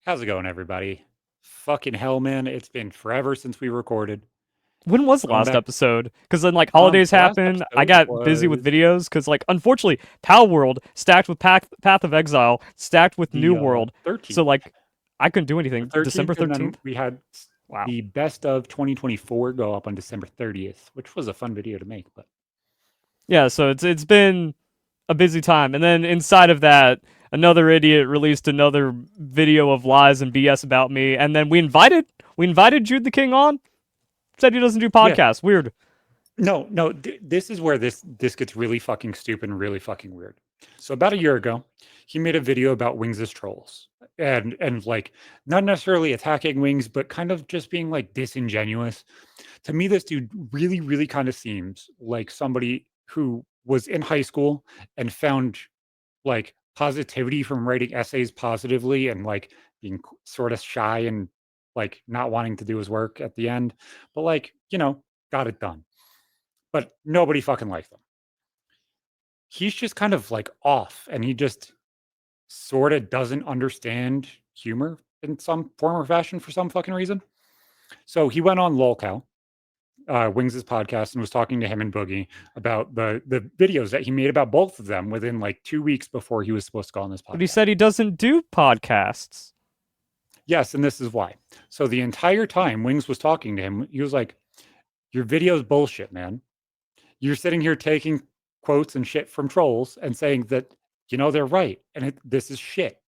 How's it going, everybody? Fucking hell, man. It's been forever since we recorded. When was the Going last back, episode? Because then, like, holidays the last happened. I episode got busy with was videos. Because, like, unfortunately, Pal World stacked with Path of Exile, stacked with New the World. So, 13th. like, I couldn't do The anything. December 13th, and then 13th? we had Wow. the best of 2024 go up on December 30th, which was a fun video to make. But Yeah, so it's been a busy time. And then inside of that, another idiot released another video of lies and BS about me. And then we invited Joon The King on. Said he doesn't do yeah, podcasts. Weird. no, this is where this gets really fucking stupid and really fucking weird. So about a year ago, he made a video about Wings as trolls, and like not necessarily attacking Wings, but kind of just being like disingenuous. To me, this dude really kind of seems like somebody who was in high school and found like positivity from writing essays positively and like being sort of shy and like not wanting to do his work at the end, but like, got it done. But nobody fucking liked him. He's just kind of like off and he just sort of doesn't understand humor in some form or fashion for some fucking reason. So he went on LolCal, Wings' podcast, and was talking to him and Boogie about the videos that he made about both of them within like 2 weeks before he was supposed to go on this But he podcast. said he doesn't do podcasts. Yes, and this is why. So the entire time Wings was talking to him, he was like, "Your video's bullshit, man. You're sitting here taking quotes and shit from trolls and saying that they're right, and this is shit."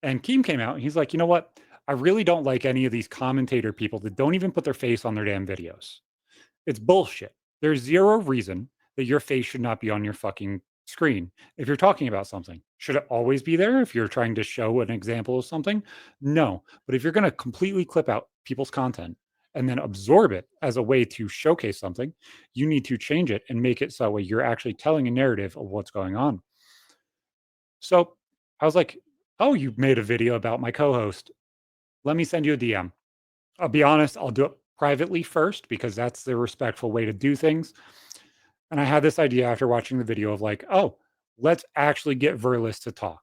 And Keem came out and he's like, "You know what? I really don't like any of these commentator people that don't even put their face on their damn videos. It's bullshit. There's zero reason that your face should not be on your fucking screen. If you're talking about something, should it always be there if you're trying to show an example of something? No. But if you're going to completely clip out people's content and then absorb it as a way to showcase something, you need to change it and make it so that you're actually telling a narrative of what's going on." So I was like, "Oh, you made a video about my co host. Let me send you a DM. I'll be honest, I'll do it privately first because that's the respectful way to do things." And I had this idea after watching the video of like, "Oh, let's actually get Verlis to talk."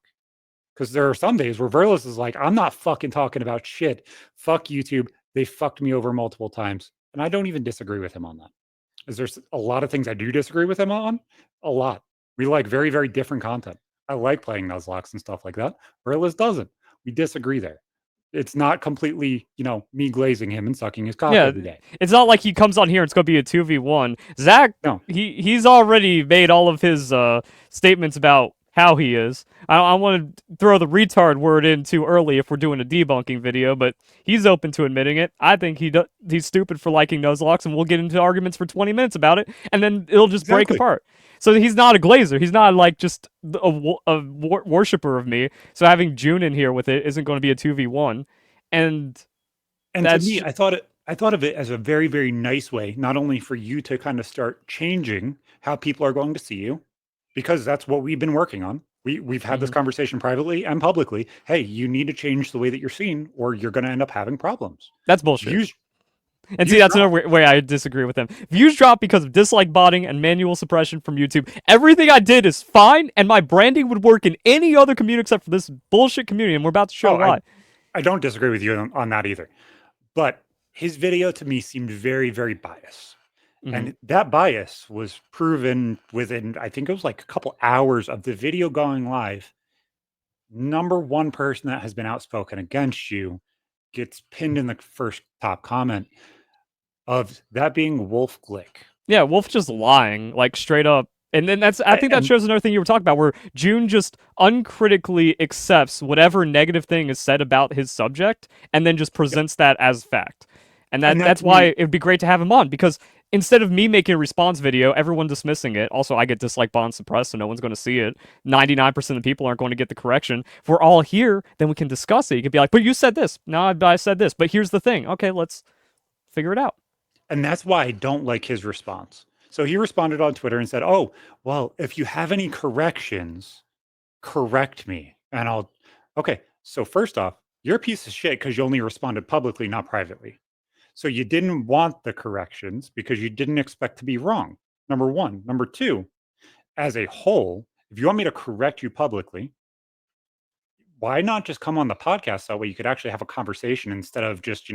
Because there are some days where Verlis is like, "I'm not fucking talking about shit. Fuck YouTube. They fucked me over multiple times." And I don't even disagree with him on that. Is there's a lot of things I do disagree with him on? A lot. We like very different content. I like playing Nuzlocke and stuff like that. Verlis doesn't. We disagree there. It's not completely, me glazing him and sucking his cock Yeah, every day. it's not like he comes on here and it's gonna be a 2v1. Zach, No, he's already made all of his statements about how he is. I want to throw the retard word in too early if we're doing a debunking video, but he's open to admitting it. I think he's stupid for liking Nuzlocke, and we'll get into arguments for 20 minutes about it, and then it'll just break exactly. apart. So he's not a glazer. He's not like just worshiper of me. So having June in here with it isn't going to be a 2v1. And And to me, that's I thought of it as a very nice way, not only for you to kind of start changing how people are going to see you, because that's what we've been working on. We've had this mhm. conversation privately and publicly. Hey, you need to change the way that you're seen, or you're going to end up having problems. That's bullshit. Views And see, views that's drop. another way I disagree with him. Views drop because of dislike botting and manual suppression from YouTube. Everything I did is fine, and my branding would work in any other community except for this bullshit community, and we're about to show Oh, why. I don't disagree with you on that either. But his video to me seemed very biased. Mm-hmm. And that bias was proven within, I think it was like a couple hours of the video going live. Number one person that has been outspoken against you gets pinned in the first top comment of that being Wolf Glick. Yeah, Wolf just lying, like straight up. And then I think that And shows another thing you were talking about, where June just uncritically accepts whatever negative thing is said about his subject, and then just yep. presents that as fact. And And that that's to me, why it'd be great to have him on, because instead of me making a response video, everyone dismissing it. Also, I get dislike bond suppressed, so no one's going to see it. 99% of the people aren't going to get the correction. If we're all here, then we can discuss it. You could be like, "But you said this." No, I said this. But here's the thing. Okay, let's figure it out. and that's why I don't like his response. So he responded on Twitter and said, "Oh, well, if you have any corrections, correct me." And I'll, okay. So first off, you're a piece of shit because you only responded publicly, not privately. So you didn't want the corrections because you didn't expect to be wrong. Number one. Number two, as a whole, if you want me to correct you publicly, why not just come on the podcast? That way you could actually have a conversation instead of just,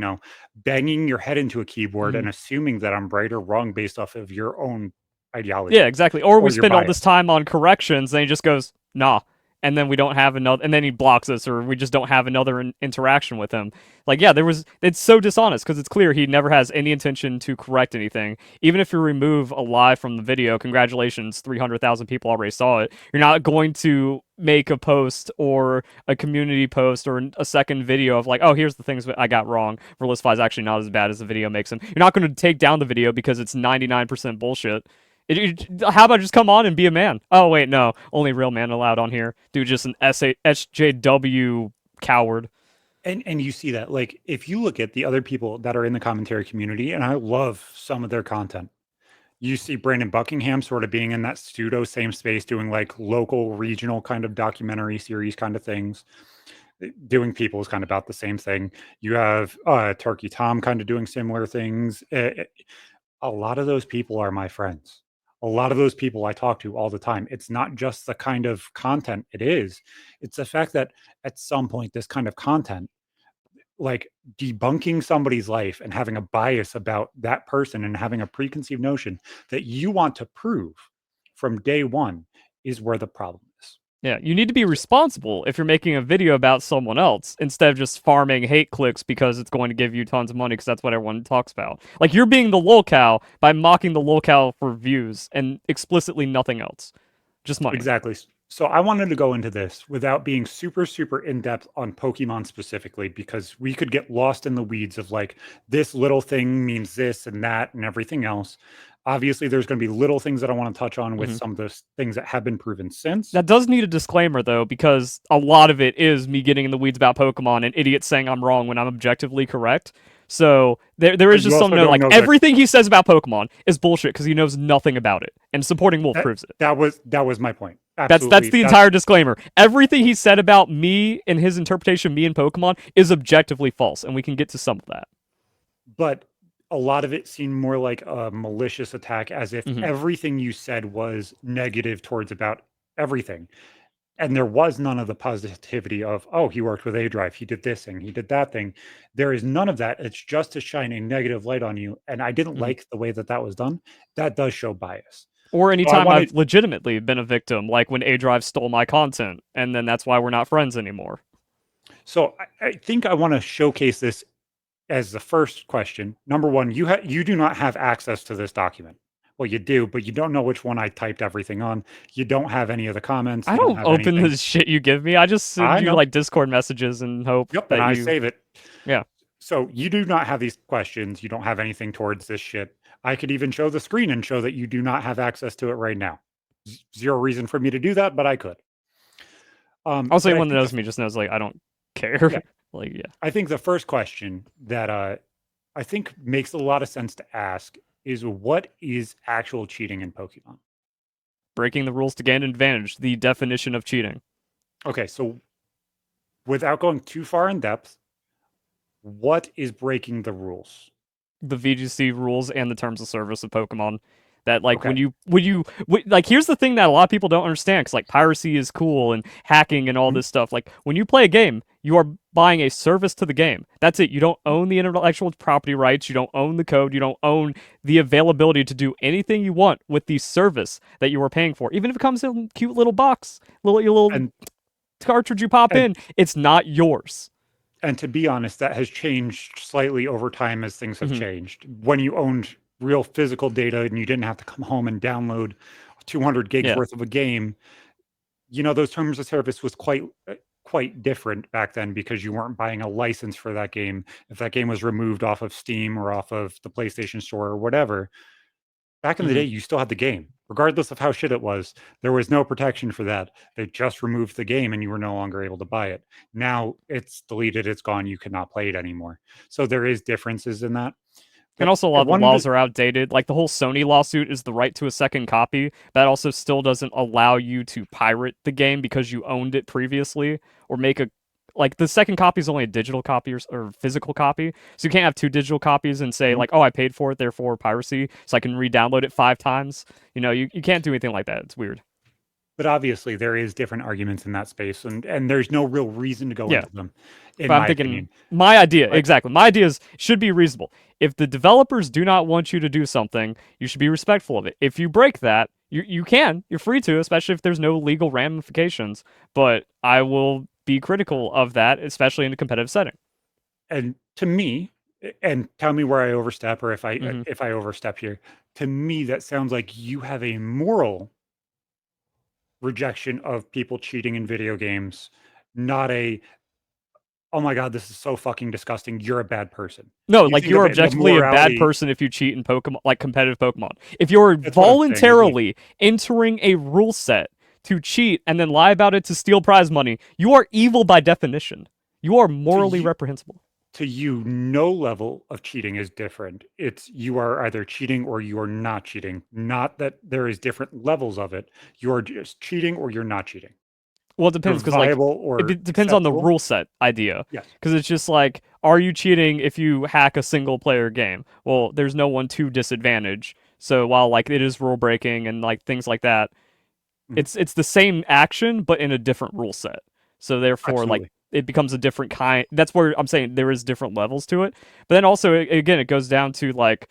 banging your head into a keyboard Mhm. and assuming that I'm right or wrong based off of your own Yeah, ideology exactly. Or we or your spend all this bias. time on corrections, and he just goes, nah. And then we don't have another, and then he blocks us, or we just don't have another interaction with him. Like, yeah, it's so dishonest because it's clear he never has any intention to correct anything. Even if you remove a lie from the video, congratulations, 300,000 people already saw it. You're not going to make a post or a community post or a second video of like, oh, here's the things I got wrong. Verlisify is actually not as bad as the video makes him. You're not going to take down the video because it's 99% bullshit. How about just come on and be a man? Oh wait, no, only real man allowed on here. Dude, just an SJW coward. And you see that, like, if you look at the other people that are in the commentary community, and I love some of their content, you see Brandon Buckingham sort of being in that pseudo same space, doing like local, regional kind of documentary series kind of things. Doing People is kind of about the same thing. You have Turkey Tom kind of doing similar things. A lot of those people are my friends. A lot of those people I talk to all the time. It's not just the kind of content it is, it's the fact that at some point, this kind of content, like debunking somebody's life and having a bias about that person and having a preconceived notion that you want to prove from day one, is where the problem is. Yeah, you need to be responsible if you're making a video about someone else instead of just farming hate clicks because it's going to give you tons of money because that's what everyone talks about. Like, you're being the lolcow by mocking the lolcow for views and explicitly nothing else. Just money. Exactly. So I wanted to go into this without being super, super in depth on Pokemon specifically, because we could get lost in the weeds of like, this little thing means this and that and everything else. Obviously, there's going to be little things that I want to touch on with some of those things that have been proven since. That does need a disclaimer, though, because a lot of it is me getting in the weeds about Pokemon and idiots saying I'm wrong when I'm objectively correct. So there But is you just some also note, don't like, know that everything he says about Pokemon is bullshit because he knows nothing about it, and supporting Wolf that proves it. that was my point. That's Absolutely. the entire disclaimer. Everything he said about me and his interpretation of me and Pokemon is objectively false, and we can get to some of that. But a lot of it seemed more like a malicious attack, as if Mhm. everything you said was negative towards about everything. And there was none of the positivity of, oh, he worked with A Drive, he did this thing, he did that thing. There is none of that. It's just to shine a negative light on you. And I didn't Mhm. like the way that that was done. That does show bias. Or So I anytime I've wanted, legitimately been a victim, like when A Drive stole my content, and then that's why we're not friends anymore. so I think I want to showcase this as the first question. Number one, you do not have access to this document. Well, you do, but you don't know which one I typed everything on. You don't have any of the comments. I You don't don't have open anything. the shit you give me. I just send I you know. like Discord messages and hope Yep, and that I you. save it. Yeah. So you do not have these questions. You don't have anything towards this shit. I could even show the screen and show that you do not have access to it right now. Zero reason for me to do that, but I could. Also, But I anyone that think knows me just knows like I don't care. yeah, Like, yeah, I think the first question that I think makes a lot of sense to ask is, what is actual cheating in Pokemon? breaking the rules to gain an advantage. The definition of cheating. Okay, so without going too far in depth, what is breaking the rules? The VGC rules and the terms of service of Pokemon. That like Okay. like here's the thing that a lot of people don't understand because like piracy is cool and hacking and all Mhm. this stuff. Like when you play a game, you are buying a service to the game. That's it. You don't own the intellectual property rights. You don't own the code. You don't own the availability to do anything you want with the service that you are paying for. Even if it comes in a cute little box, your little And cartridge you pop and in, it's not yours. and to be honest, that has changed slightly over time as things have Hmm. changed. When you owned real physical data and you didn't have to come home and download 200 gigs Yeah. worth of a game, those terms of service was quite different back then, because you weren't buying a license for that game. If that game was removed off of Steam or off of the PlayStation Store or whatever, back in the Hmm. day, you still had the game, regardless of how shit it was. There was no protection for that. They just removed the game and you were no longer able to buy it. Now it's deleted, it's gone, you cannot play it anymore. So there is differences in that. And But also, a I lot of the wanted laws to, are outdated. Like the whole Sony lawsuit is the right to a second copy. That also still doesn't allow you to pirate the game because you owned it previously, or make a like the second copy is only a digital copy or physical copy. So you can't have two digital copies and say Mhm. like, oh, I paid for it, therefore piracy, so I can re-download it 5 times. You can't do anything like that. It's weird. But obviously, there is different arguments in that space, and there's no real reason to go Yeah. into them, in But I'm my thinking opinion. my idea, But exactly. My ideas should be reasonable. If the developers do not want you to do something, you should be respectful of it. If you break that, you can. You're free to, especially if there's no legal ramifications. But I will be critical of that, especially in a competitive setting. and to me, and tell me where I overstep or Hmm. if I overstep here. To me, that sounds like you have a moral rejection of people cheating in video games, not a oh my god, this is so fucking disgusting. You're a bad person. No, You like think you of are it, the objectively a bad morality. person if you cheat in Pokemon, like competitive Pokemon. If you're That's what I'm saying. Is like voluntarily entering a rule set to cheat and then lie about it to steal prize money, you are evil by definition. You are to morally you, reprehensible. to you, no level of cheating is different. It's you are either cheating or you are not cheating. Not that there is different levels of it. You are just cheating or you're not cheating. Well, it You're depends because like viable or depends on the acceptable. rule set idea. Yes. Because it's just like, are you cheating if you hack a single player game? Well, there's no one to disadvantage. So while like it is rule breaking and like things like that, Mhm. it's the same action but in a different rule set. So therefore, like Absolutely. it becomes a different kind. That's where I'm saying there is different levels to it. But then also again, it goes down to like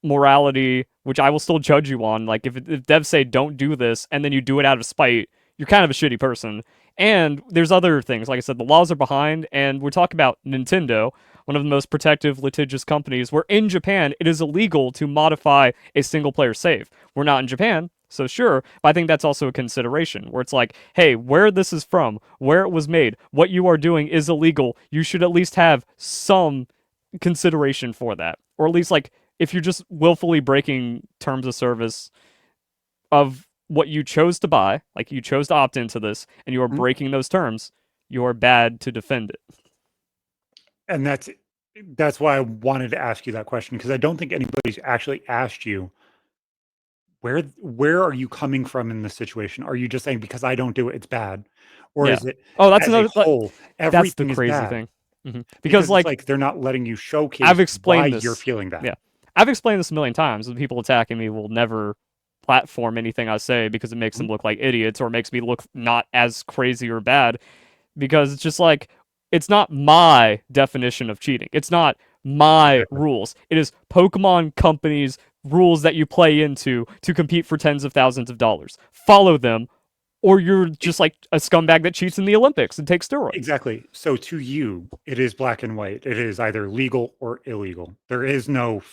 morality, which I will still judge you on. Like if devs say don't do this and then you do it out of spite, you're kind of a shitty person. And there's other things. Like I said, the laws are behind, and we're talking about Nintendo, one of the most protective, litigious companies, where in Japan it is illegal to modify a single player save. We're not in Japan, so sure, but I think that's also a consideration where it's like, hey, where this is from, where it was made, what you are doing is illegal. You should at least have some consideration for that. Or at least like if you're just willfully breaking terms of service of what you chose to buy, like you chose to opt into this and you are Mhm. breaking those terms, you are bad to defend it. And that's why I wanted to ask you that question because I don't think anybody's actually asked you where are you coming from in this situation? Are you just saying because I don't do it, it's bad, or Yeah. is it Oh, that's as a another like whole that's the everything is crazy bad? thing. Because Because it's like like they're not letting you I've showcase why explained you're this. feeling that. Yeah. I've explained this a million times. The people attacking me will never platform anything I say because it makes them Mhm. look like idiots or makes me look not as crazy or bad because it's just like it's not my definition of cheating. It's not my Exactly. rules. It is Pokemon Company's rules that you play into to compete for tens of thousands of dollars. Follow them, or you're E- just like a scumbag that cheats in the Olympics and takes steroids. Exactly. So to you, it is black and white. It is either legal or illegal. There is no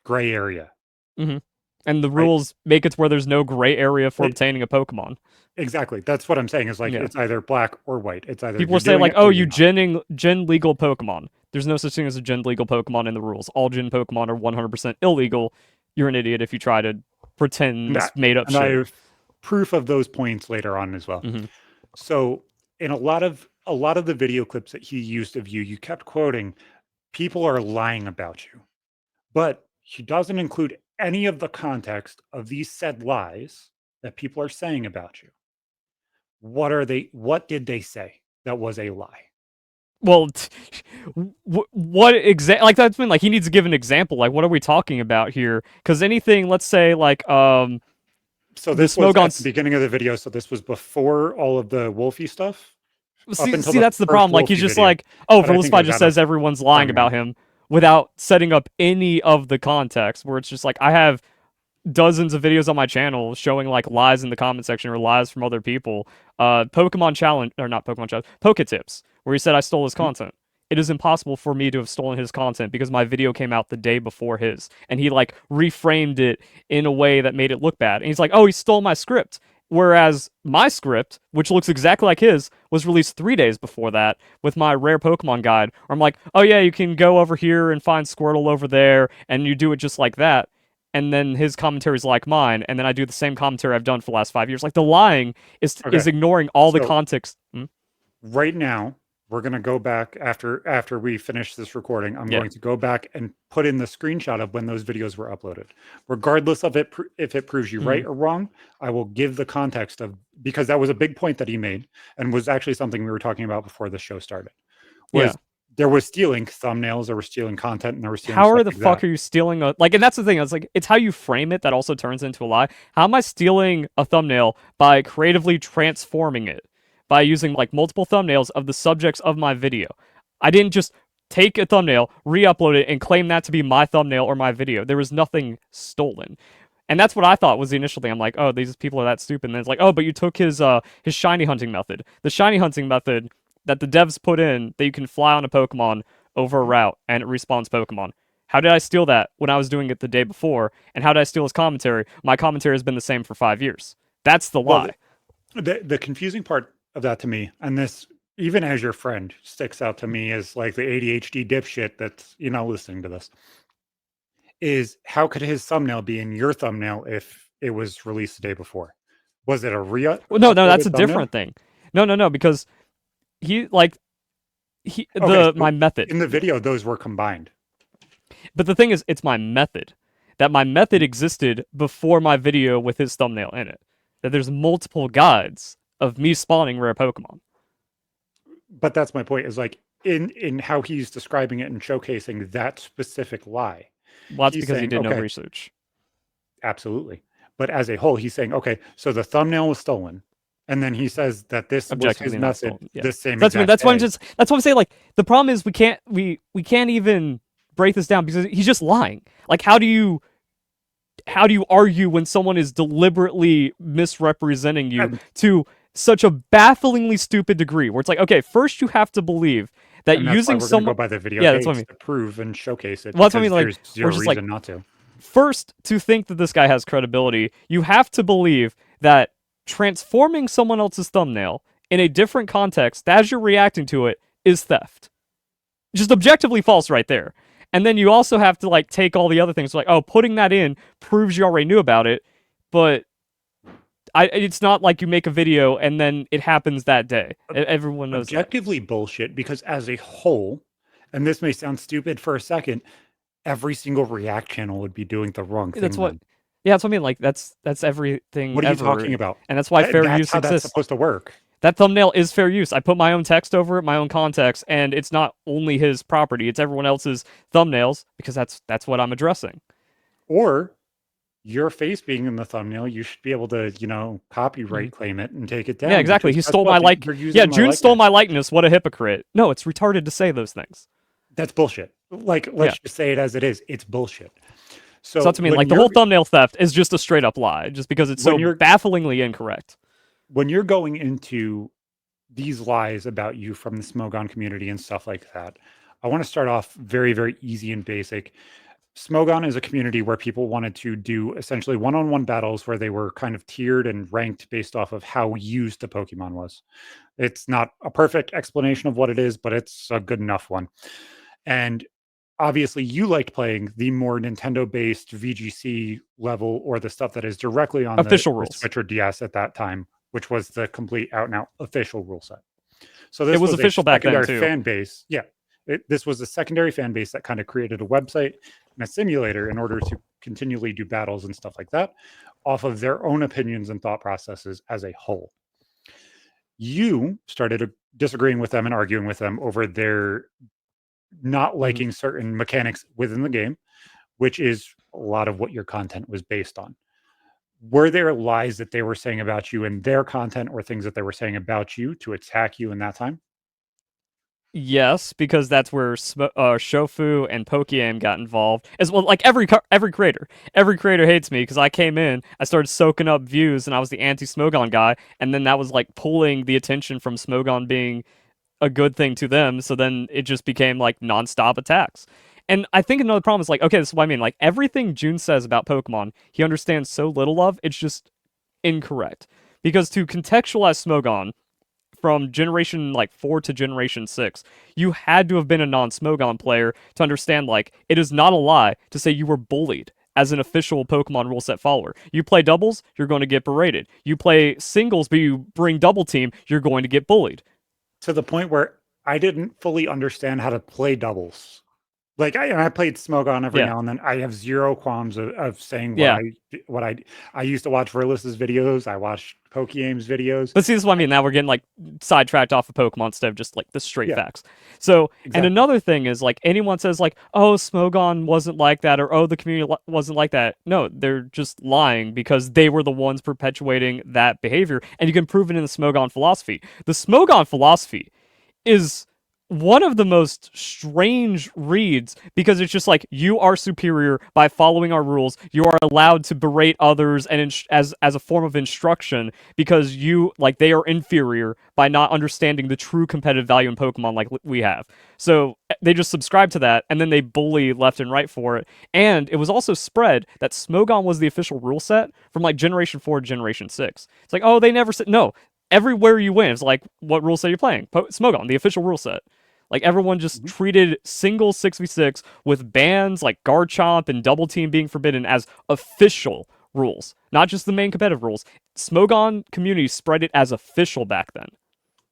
gray area, Hmm. And the right? rules make it where there's no gray area for It, obtaining a Pokemon. exactly. That's what I'm saying. Is like Yeah. it's either black or white. It's either People you're are saying doing like, it "Oh, or you you're not. gen legal Pokemon." There's no such thing as a gen legal Pokemon in the rules. All gen Pokemon are 100% illegal. You're an idiot if you try to pretend And this that, made up and I shit. have proof of those points later on as well. Hmm. So in a lot of the video clips that he used of you, you kept quoting, people are lying about you. But he doesn't include any of the context of these said lies that people are saying about you. What did they say that was a lie? Well, what exactly? Like that's been like he needs to give an example. Like what are we talking about here? Because anything, let's say like So the this was at the Smogons. beginning of the video. So this was before all of the Wolfie stuff, up until See, the that's the first problem. Like he's Wolfie just video. like, oh, But I think it Verlisify was just out of says everyone's lying timeline. about him without setting up any of the context. Where it's just like I have dozens of videos on my channel showing like lies in the comment section or lies from other people. Pokemon challenge or not Pokemon challenge, Poketips, where he said I stole his Mhm. content. It is impossible for me to have stolen his content because my video came out the day before his, and he like reframed it in a way that made it look bad. And he's like, "Oh, he stole my script." Whereas my script, which looks exactly like his, was released 3 days before that with my rare Pokemon guide. Where I'm like, "Oh yeah, you can go over here and find Squirtle over there," and you do it just like that and then his commentary is like mine, and then I do the same commentary I've done for the last 5 years. Like the lying is Okay. ignoring all the So context. right now we're going to go back after we finish this recording. I'm Yeah, going to go back and put in the screenshot of when those videos were uploaded, regardless of it if it proves you mhm. right or wrong. I will give the context of, because that was a big point that he made and was actually something we were talking about before the show started, Yeah. was there was stealing thumbnails, there was stealing content, and there was stealing How stuff are the like fuck that. are you stealing a like? And that's the thing. It's like it's how you frame it that also turns into a lie. How am I stealing a thumbnail by creatively transforming it by using like multiple thumbnails of the subjects of my video? I didn't just take a thumbnail, re-upload it, and claim that to be my thumbnail or my video. There was nothing stolen. And that's what I thought was the initial thing. I'm like, oh, these people are that stupid. And then it's like, oh, but you took his shiny hunting method. The shiny hunting method that the devs put in that you can fly on a Pokemon over a route and it respawns Pokemon. How did I steal that when I was doing it the day before? And how did I steal his commentary? My commentary has been the same for 5 years. That's the Well, lie. the confusing part of that to me, and this even as your friend sticks out to me as like the ADHD dipshit that's listening to this, is how could his thumbnail be in your thumbnail if it was released the day before? Was it a Well, no, that's uploaded a thumbnail? different thing. No, because he like Okay, so my method. in the video, those were combined. But the thing is, it's my method. That my method existed before my video with his thumbnail in it. That there's multiple guides of me spawning rare Pokemon. But that's my point, is like in how he's describing it and showcasing that specific lie. Well, that's He's because he saying, did no okay, research. absolutely. But as a whole, he's saying, okay, so the thumbnail was stolen. And then he says that this was his Objectively not method stolen. Yeah. the same So exact that's why I'm day. just that's what I'm saying. Like the problem is we can't even break this down because he's just lying. Like how do you argue when someone is deliberately misrepresenting you And, to such a bafflingly stupid degree where it's like, okay, first you have to believe that and that's why using we're going to go someone. by the video Yeah, that's what I dates mean. to prove and showcase it, Well, that's what I because mean. Like, there's we're zero just like, reason not to. first, to think that this guy has credibility, you have to believe that transforming someone else's thumbnail in a different context as you're reacting to it is theft. Just objectively false right there. And then you also have to like take all the other things like, oh, putting that in proves you already knew about it, but it's not like you make a video and then it happens that day. Everyone knows that. Objectively bullshit, because as a whole, and this may sound stupid for a second, every single React channel would be doing the wrong thing. That's what. Then. Yeah, that's what I mean. Like that's everything What are you ever, talking about? and that's why fair That's use how that's exists. supposed to work. That thumbnail is fair use. I put my own text over it, my own context, and it's not only his property; it's everyone else's thumbnails because that's what I'm addressing. Or your face being in the thumbnail, you should be able to, copyright claim it and take it down. Yeah, exactly. He Because guess stole what? my like. They're using Yeah, my June stole likeness. my likeness. What a hypocrite! No, it's retarded to say those things. That's bullshit. Like, let's just say it as it is. It's bullshit. So So that's what I mean. when Like the whole thumbnail theft is just a straight up lie, just because it's so bafflingly incorrect. when you're going into these lies about you from the Smogon community and stuff like that, I want to start off very, very easy and basic. Smogon is a community where people wanted to do essentially one-on-one battles where they were kind of tiered and ranked based off of how used the Pokemon was. It's not a perfect explanation of what it is, but it's a good enough one. And obviously you liked playing the more Nintendo-based VGC level, or the stuff that is directly on Official the rules. Switch or DS at that time, which was the complete out-and-out official rule set. So It this was was official a back then, secondary too. fan base. Yeah, this was a secondary fan base that kind of created a website and a simulator in order to continually do battles and stuff like that off of their own opinions and thought processes as a whole. You started disagreeing with them and arguing with them over their not liking certain mechanics within the game, which is a lot of what your content was based on. Were there lies that they were saying about you in their content, or things that they were saying about you to attack you in that time? Yes, because that's where Shofu and Pokeyam got involved. As well, like every creator hates me because I came in, I started soaking up views, and I was the anti-Smogon guy, and then that was like pulling the attention from Smogon being a good thing to them. So then it just became like nonstop attacks. And I think another problem is like, okay, this is what I mean. Like everything June says about Pokemon, he understands so little of. It's just incorrect because to contextualize Smogon from generation like 4 to generation 6, you had to have been a non-Smogon player to understand like it is not a lie to say you were bullied as an official Pokemon rule set follower. You play doubles, you're going to get berated. You play singles, but you bring double team, you're going to get bullied. To the point where I didn't fully understand how to play doubles. Like I played Smogon every Yeah. now and then. I have zero qualms of saying Yeah. what I used to watch Verlis's videos. I watched Pokeaim's videos. But see, this is what I mean. Now we're getting like sidetracked off of Pokemon instead of just like the straight Yeah, facts. So, and exactly. another thing is like anyone says like, "Oh, Smogon wasn't like that," or "Oh, the community wasn't like that." No, they're just lying because they were the ones perpetuating that behavior, and you can prove it in the Smogon philosophy. The Smogon philosophy is one of the most strange reads because it's just like you are superior by following our rules. You are allowed to berate others and as a form of instruction because you like they are inferior by not understanding the true competitive value in Pokemon like we have. So they just subscribe to that and then they bully left and right for it. And it was also spread that Smogon was the official rule set from like Generation 4 to Generation 6. It's like, oh, they never said no. Everywhere you win, it's like, what rule set are you playing? Smogon, the official rule set. Like everyone just Mhm. treated single 6v6 with bans like Garchomp and Double Team being forbidden as official rules, not just the main competitive rules. Smogon community spread it as official back then.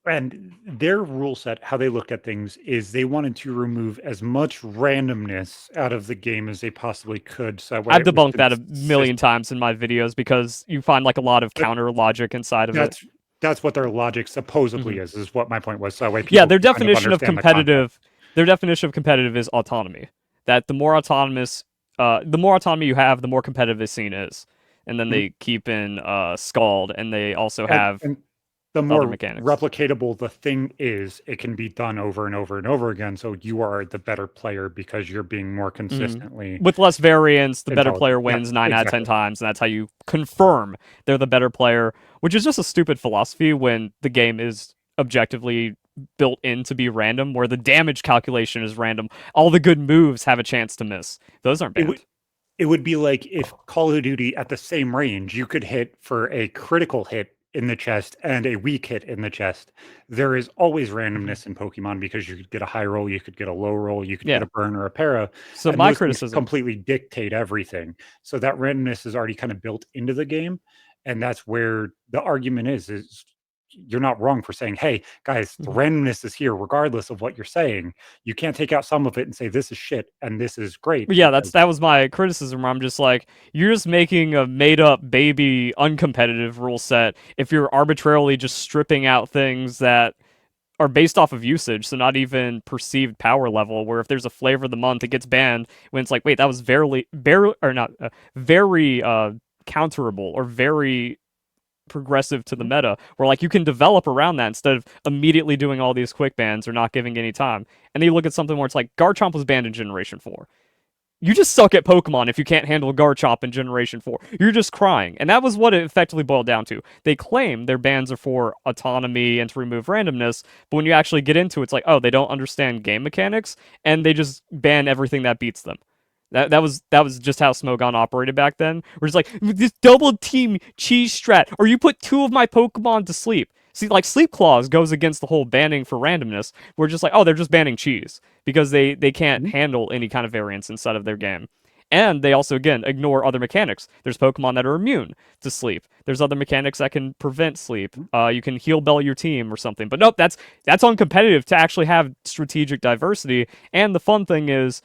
And their rule set, how they look at things, is they wanted to remove as much randomness out of the game as they possibly could, so that way I've it was debunked that a million consistent. times in my videos because you find like a lot of But counter logic inside of it. that's what their logic supposedly Mhm. is what my point was. So that way Yeah, people can kind of understand the context. their definition of competitive is autonomy. That the more autonomy you have, the more competitive the scene is. And then Mhm. they keep in Scald, and they also And have and the other more mechanics. replicatable the thing is, it can be done over and over and over again. So you are the better player because you're being more Mhm. consistently With less variance, the better intelligent. player Yeah, wins 9 out of 10 exactly. times, and that's how you confirm they're the better player, which is just a stupid philosophy when the game is objectively built in to be random, where the damage calculation is random. All the good moves have a chance to miss. Those aren't It would banned. it would be like if Call of Duty at the same range, you could hit for a critical hit in the chest and a weak hit in the chest. There is always Mhm. randomness in Pokemon because you could get a high roll, you could get a low roll, you could get Yeah. a burn or a para, So and my those things criticism. completely dictate everything. So that randomness is already kind of built into the game, and that's where the argument is you're not wrong for saying, "Hey, guys, the Mhm. randomness is here regardless of what you're saying." You can't take out some of it and say this is shit and this is great But yeah, because that was my criticism. Where I'm just like, you're just making a made up baby uncompetitive rule set if you're arbitrarily just stripping out things that are based off of usage, so not even perceived power level. Where if there's a flavor of the month, it gets banned when it's like, wait, that was very or not very counterable or very progressive to the meta. Where like you can develop around that instead of immediately doing all these quick bans or not giving any time. And then you look at something where it's like Garchomp was banned in Generation 4. You just suck at Pokemon if you can't handle Garchomp in Generation 4. You're just crying. And that was what it effectively boiled down to. They claim their bans are for autonomy and to remove randomness, but when you actually get into it, it's like, oh, they don't understand game mechanics, and they just ban everything that beats them. That was just how Smogon operated back then. We're just like this double team cheese strat, or you put two of my Pokemon to sleep. See, like Sleep Clause goes against the whole banning for randomness. We're just like, oh, they're just banning cheese because they can't Mhm. handle any kind of variance inside of their game. And they also again ignore other mechanics. There's Pokemon that are immune to sleep. There's other mechanics that can prevent sleep. You can heal bell your team or something. But nope, that's uncompetitive to actually have strategic diversity. And the fun thing is,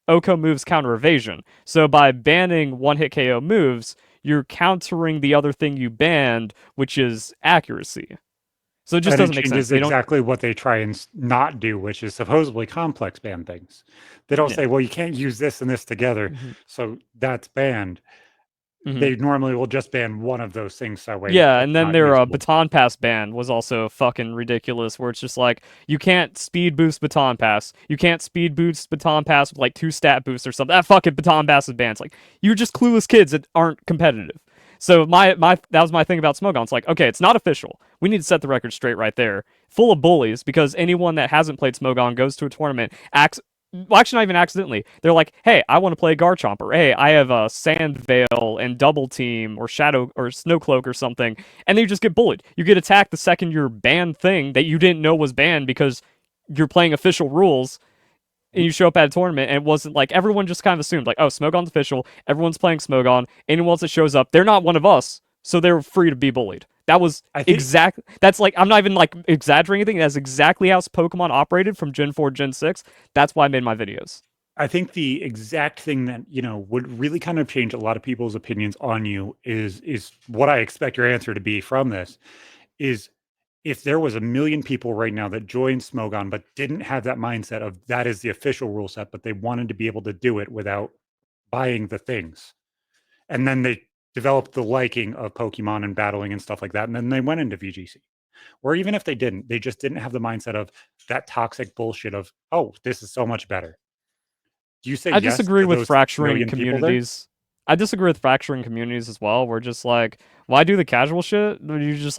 Oko moves counter evasion. So by banning one hit KO moves, you're countering the other thing you banned, which is accuracy. So it just And it doesn't make sense. changes They don't. exactly what they try and not do, which is supposedly complex ban things. They don't Yeah. say, "Well, you can't use this and this together, Mm-hmm. so that's banned." Mm-hmm. They normally will just ban one of those things, so that way Yeah, it's and then not their usable. baton pass ban was also fucking ridiculous. Where it's just like you can't speed boost baton pass, you can't speed boost baton pass with like 2 stat boosts or something. That fucking baton pass is banned. It's like you're just clueless kids that aren't competitive. So my that was my thing about Smogon. It's like okay, it's not official. We need to set the record straight right there. Full of bullies because anyone that hasn't played Smogon goes to a tournament, acts well, actually not even accidentally. They're like, hey, I want to play Garchomp, or hey, I have a Sand Veil and Double Team or Shadow or Snowcloak or something, and then you just get bullied. You get attacked the second your banned thing that you didn't know was banned because you're playing official rules, and you show up at a tournament, and it wasn't like everyone just kind of assumed like, oh, Smogon's official, everyone's playing Smogon. Anyone else that shows up, they're not one of us, so they're free to be bullied. That was I think that's like, I'm not even like exaggerating anything. That's exactly how Pokemon operated from Gen 4, Gen 6. That's why I made my videos. I think the exact thing that, would really kind of change a lot of people's opinions on you is what I expect your answer to be from this is if there was a million people right now that joined Smogon but didn't have that mindset of that is the official rule set, but they wanted to be able to do it without buying the things. And then they developed the liking of Pokemon and battling and stuff like that. And then they went into VGC. Or even if they didn't, they just didn't have the mindset of that toxic bullshit of, oh, this is so much better. Do you say I yes disagree to with those fracturing million people there? communities. I disagree with fracturing communities as well. We're just like, why do the casual shit? You just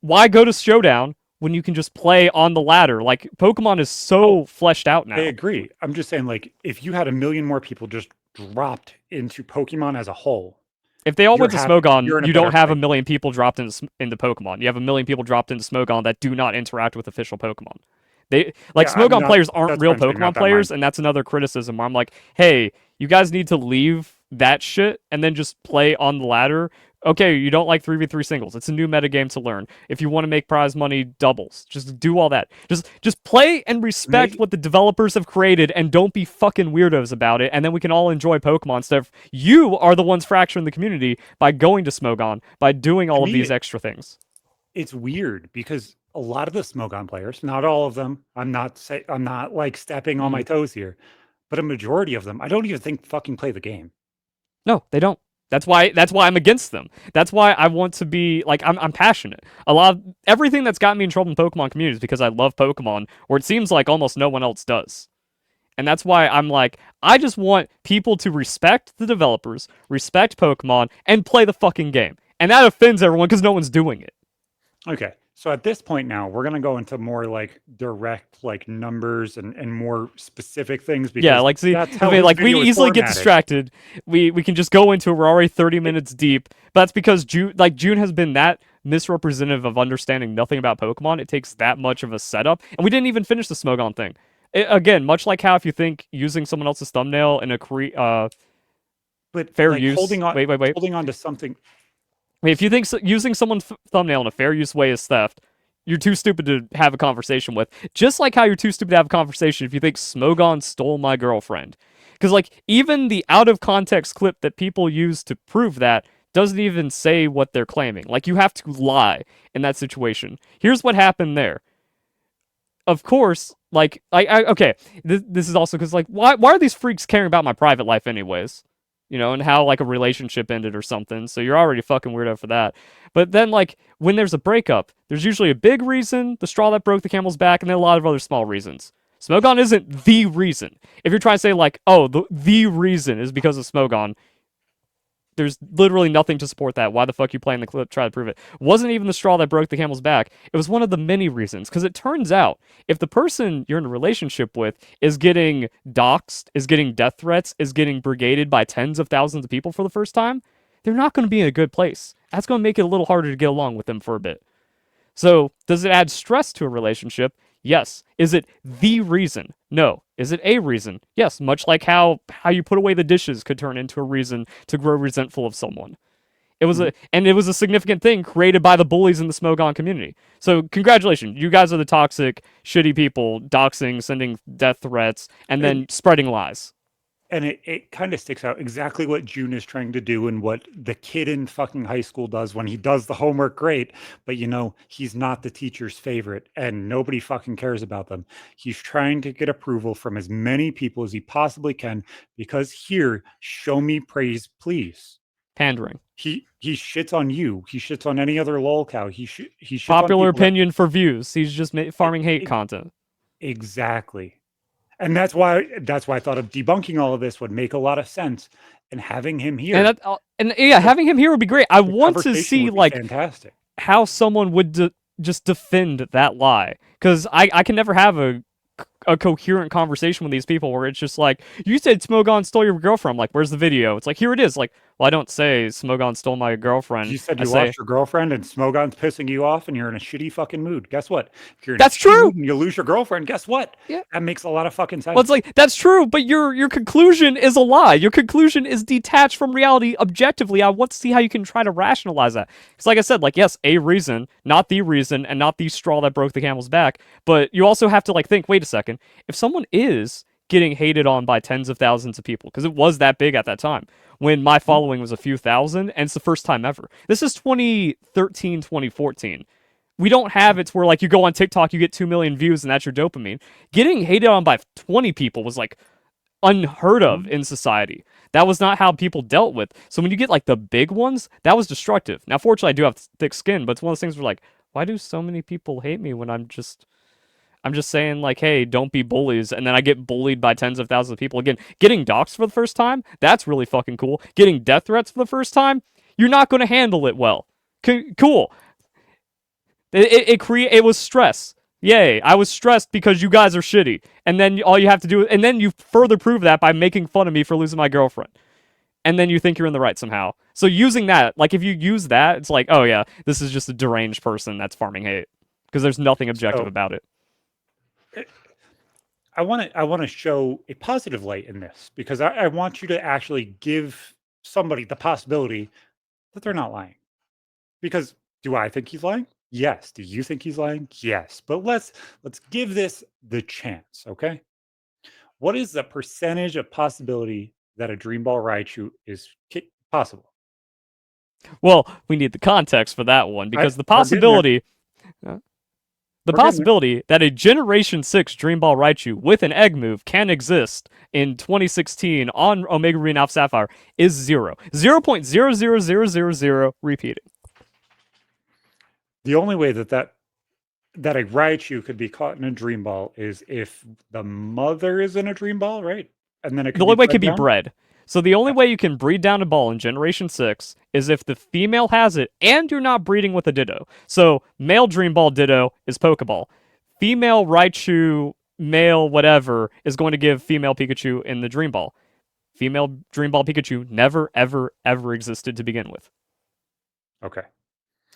why go to Showdown when you can just play on the ladder? Like, Pokemon is so fleshed out I now. agree. I'm just saying, like, if you had a million more people just dropped into Pokemon as a whole, If they all you're went to happy. Smogon, You're in a you better don't have a place. million people dropped into Pokemon. You have a million people dropped into Smogon that do not interact with official Pokemon. They like Yeah, I'm Smogon not. players aren't That's what real I'm saying. Not Pokemon that players, mindset. and that's another criticism where I'm like, hey, you guys need to leave that shit and then just play on the ladder. Okay, you don't like 3v3 singles. It's a new metagame to learn. If you want to make prize money, doubles. Just do all that. Just play and respect Make what the developers have created and don't be fucking weirdos about it, and then we can all enjoy Pokemon stuff. You are the ones fracturing the community by going to Smogon, by doing to all of me, these extra things. it's weird because a lot of the Smogon players, not all of them, I'm not like stepping on my Mm. toes here, but a majority of them, I don't even think fucking play the game. No, they don't. That's why I'm against them. That's why I want to be like, I'm passionate. A lot of everything that's gotten me in trouble in Pokemon communities because I love Pokemon, or it seems like almost no one else does. And that's why I'm like, I just want people to respect the developers, respect Pokemon, and play the fucking game. And that offends everyone because no one's doing it. Okay. So at this point now, we're gonna go into more like direct like numbers and more specific things Yeah, because like, see, that's I how mean, this like, we video is easily get formatted. distracted. We can just go into it. We're already 30 It, minutes deep. But that's because June has been that misrepresentative of understanding nothing about Pokemon. It takes that much of a setup, and we didn't even finish the Smogon thing. Again, much like how if you think using someone else's thumbnail in a but fair like use. Wait. holding on to something. I mean, if you think using someone's thumbnail in a fair use way is theft, you're too stupid to have a conversation with. Just like how you're too stupid to have a conversation if you think Smogon stole my girlfriend. Because, like, even the out of context clip that people use to prove that doesn't even say what they're claiming. Like, you have to lie in that situation. Here's what happened there. Of course, like, okay, this is also because, like, why are these freaks caring about my private life, anyways? You know, and how, like, a relationship ended or something. So you're already fucking weirdo for that. But then, like, when there's a breakup, there's usually a big reason, the straw that broke the camel's back, and then a lot of other small reasons. Smogon isn't the reason. If you're trying to say, like, oh, the reason is because of Smogon, there's literally nothing to support that. Why the fuck you playing the clip? Try to prove it. Wasn't even the straw that broke the camel's back. It was one of the many reasons. Because it turns out, if the person you're in a relationship with is getting doxxed, is getting death threats, is getting brigaded by tens of thousands of people for the first time, they're not going to be in a good place. That's going to make it a little harder to get along with them for a bit. So, does it add stress to a relationship? Yes. Is it the reason? No. Is it a reason? Yes. Much like how you put away the dishes could turn into a reason to grow resentful of someone. It was a significant thing created by the bullies in the Smogon community. So congratulations, you guys are the toxic, shitty people, doxing, sending death threats, and And then spreading lies. and it kind of sticks out exactly what June is trying to do and what the kid in fucking high school does when he does the homework great, but he's not the teacher's favorite and nobody fucking cares about them. He's trying to get approval from as many people as he possibly can because here, show me praise, please. Pandering. He shits on you. He shits on any other lolcow. He shits on Popular people that opinion for views. He's just e- farming hate e- content. exactly. And that's why I thought of debunking all of this would make a lot of sense and having him And here. and yeah, The, having him here would be great. I the want to conversation see, would be like, fantastic. how someone would just defend that lie, because I can never have a coherent conversation with these people where it's just like, you said Smogon stole your girlfriend. I'm like, where's the video? It's like, here it is. Like, Well, I don't say Smogon stole my girlfriend. You said I you say lost your girlfriend and Smogon's pissing you off and you're in a shitty fucking mood. Guess what? If you're in a that's shitty true. mood and you lose your girlfriend, guess what? Yeah. That makes a lot of fucking sense. Well, it's like that's true, but your conclusion is a lie. Your conclusion is detached from reality objectively. I want to see how you can try to rationalize that. Because, like I said, like yes, a reason, not the reason, and not the straw that broke the camel's back. But you also have to like think. Wait a second. If someone is getting hated on by tens of thousands of people, because it was that big at that time, when my following was a few thousand, and it's the first time ever. This is 2013, 2014. We don't have it where like you go on TikTok, you get 2 million views, and that's your dopamine. Getting hated on by 20 people was like unheard of in society. That was not how people dealt with. So when you get like the big ones, that was destructive. Now, fortunately, I do have thick skin, but it's one of those things where like, why do so many people hate me when I'm just saying like, hey, don't be bullies, and then I get bullied by tens of thousands of people. Again, getting doxxed for the first time, that's really fucking cool. Getting death threats for the first time, you're not going to handle it well. Cool. It was stress. Yay, I was stressed because you guys are shitty. And then all you have to do, and then you further prove that by making fun of me for losing my girlfriend. And then you think you're in the right somehow. So using that, like if you use that, it's like, oh yeah, this is just a deranged person that's farming hate. Because there's nothing objective about it. I want to show a positive light in this because I want you to actually give somebody the possibility that they're not lying. Because do I think he's lying? Yes. Do you think he's lying? Yes. But let's give this the chance, okay? What is the percentage of possibility that a Dream Ball Raichu is possible? Well, we need the context for that one because the We're getting there. possibility that a Generation 6 Dream Ball Raichu with an egg move can exist in 2016 on Omega Ruby and Alpha Sapphire is 0. 0.00000 repeating. The only way that a Raichu could be caught in a Dream Ball is if the mother is in a Dream Ball, right? And then it could The only way it bred could be down? bred. So the only way you can breed down a ball in Generation 6 is if the female has it and you're not breeding with a Ditto. So male Dream Ball Ditto is Pokeball. Female Raichu, male whatever, is going to give female Pikachu in the Dream Ball. Female Dream Ball Pikachu never, ever, ever existed to begin with. Okay.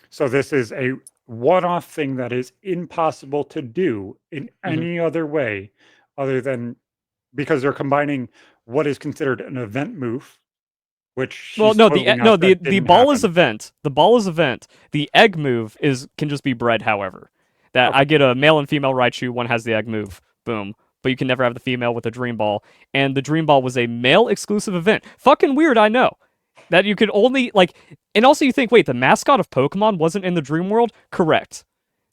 So this is a one-off thing that is impossible to do in any other way other than because they're combining what is considered an event move, which well, no, the ball is event. The ball is event. The egg move can just be bred. However, that okay. I get a male and female Raichu. One has the egg move. Boom. But you can never have the female with a Dream Ball. And the Dream Ball was a male exclusive event. Fucking weird, I know. That you could only like, and also you think, wait, the mascot of Pokemon wasn't in the Dream World? Correct.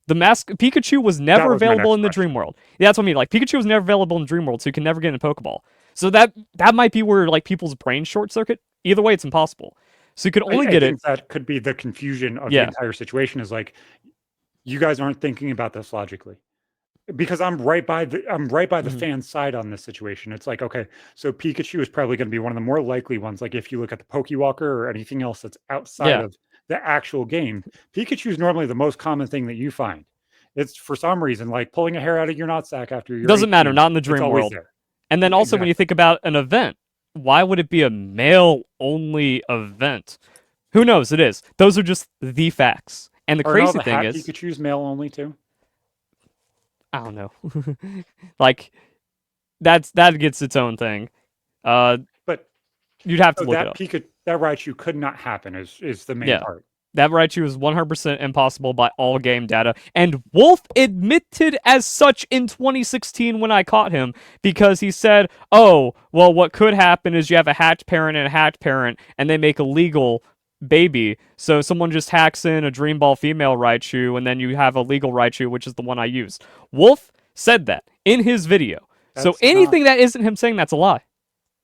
The Pikachu was never available in the Dream World. Yeah, that's what I mean. Like Pikachu was never available in the Dream World, so you can never get in a Pokeball. So that might be where like people's brain short circuit. Either way, it's impossible. So you could only get it. That could be the confusion of the entire situation. Is like, you guys aren't thinking about this logically, because I'm right by the fan side on this situation. It's like, okay, so Pikachu is probably going to be one of the more likely ones. Like if you look at the Pokewalker or anything else that's outside of the actual game, Pikachu is normally the most common thing that you find. It's for some reason like pulling a hair out of your nutsack after you're doesn't matter, not in the Dream World. There. And then also when you think about an event, why would it be a male only event? Who knows? It is. Those are just the facts. And the crazy thing is Pikachu's male only too. I don't know. Like that gets its own thing. But you'd have to look it up. That Raichu could not happen is the main part. That Raichu is 100% impossible by all game data. And Wolf admitted as such in 2016 when I caught him, because he said, oh, well, what could happen is you have a hatch parent and a hatch parent, and they make a legal baby. So someone just hacks in a Dream Ball female Raichu, and then you have a legal Raichu, which is the one I used. Wolf said that in his video. So anything that isn't him saying that's a lie.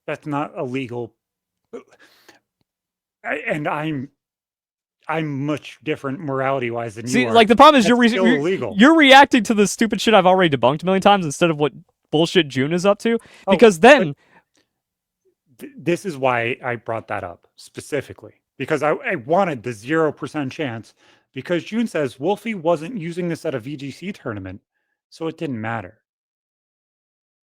That's not illegal. And I'm much different morality-wise than you are. Like the problem is you're reacting to the stupid shit I've already debunked a million times instead of what bullshit Joon is up to. Because then this is why I brought that up specifically. Because I wanted the 0% chance, because Joon says Wolfey wasn't using this at a VGC tournament, so it didn't matter.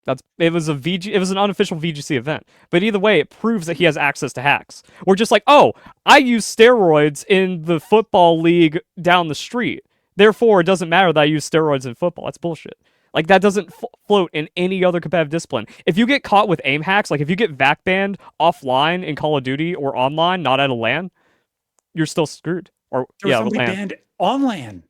It was an unofficial VGC event. But either way, it proves that he has access to hacks. We're just like, oh, I use steroids in the football league down the street. Therefore, it doesn't matter that I use steroids in football. That's bullshit. Like, that doesn't float in any other competitive discipline. If you get caught with aim hacks, like if you get vac banned offline in Call of Duty or online, not at a LAN, you're still screwed. Or There was yeah, somebody LAN. banned on LAN.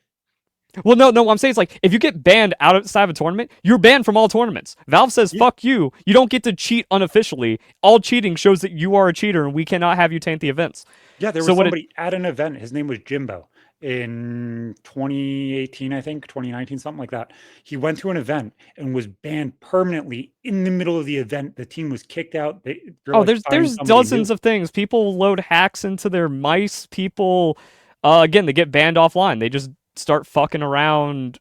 Well, no, what I'm saying is like if you get banned outside of a tournament, you're banned from all tournaments. Valve says, fuck you. You don't get to cheat unofficially. All cheating shows that you are a cheater and we cannot have you taint the events. Yeah, there was somebody at an event. His name was Jimbo in 2018, I think, 2019, something like that. He went to an event and was banned permanently in the middle of the event. The team was kicked out. There's dozens of things. People load hacks into their mice. People, again, they get banned offline. They just start fucking around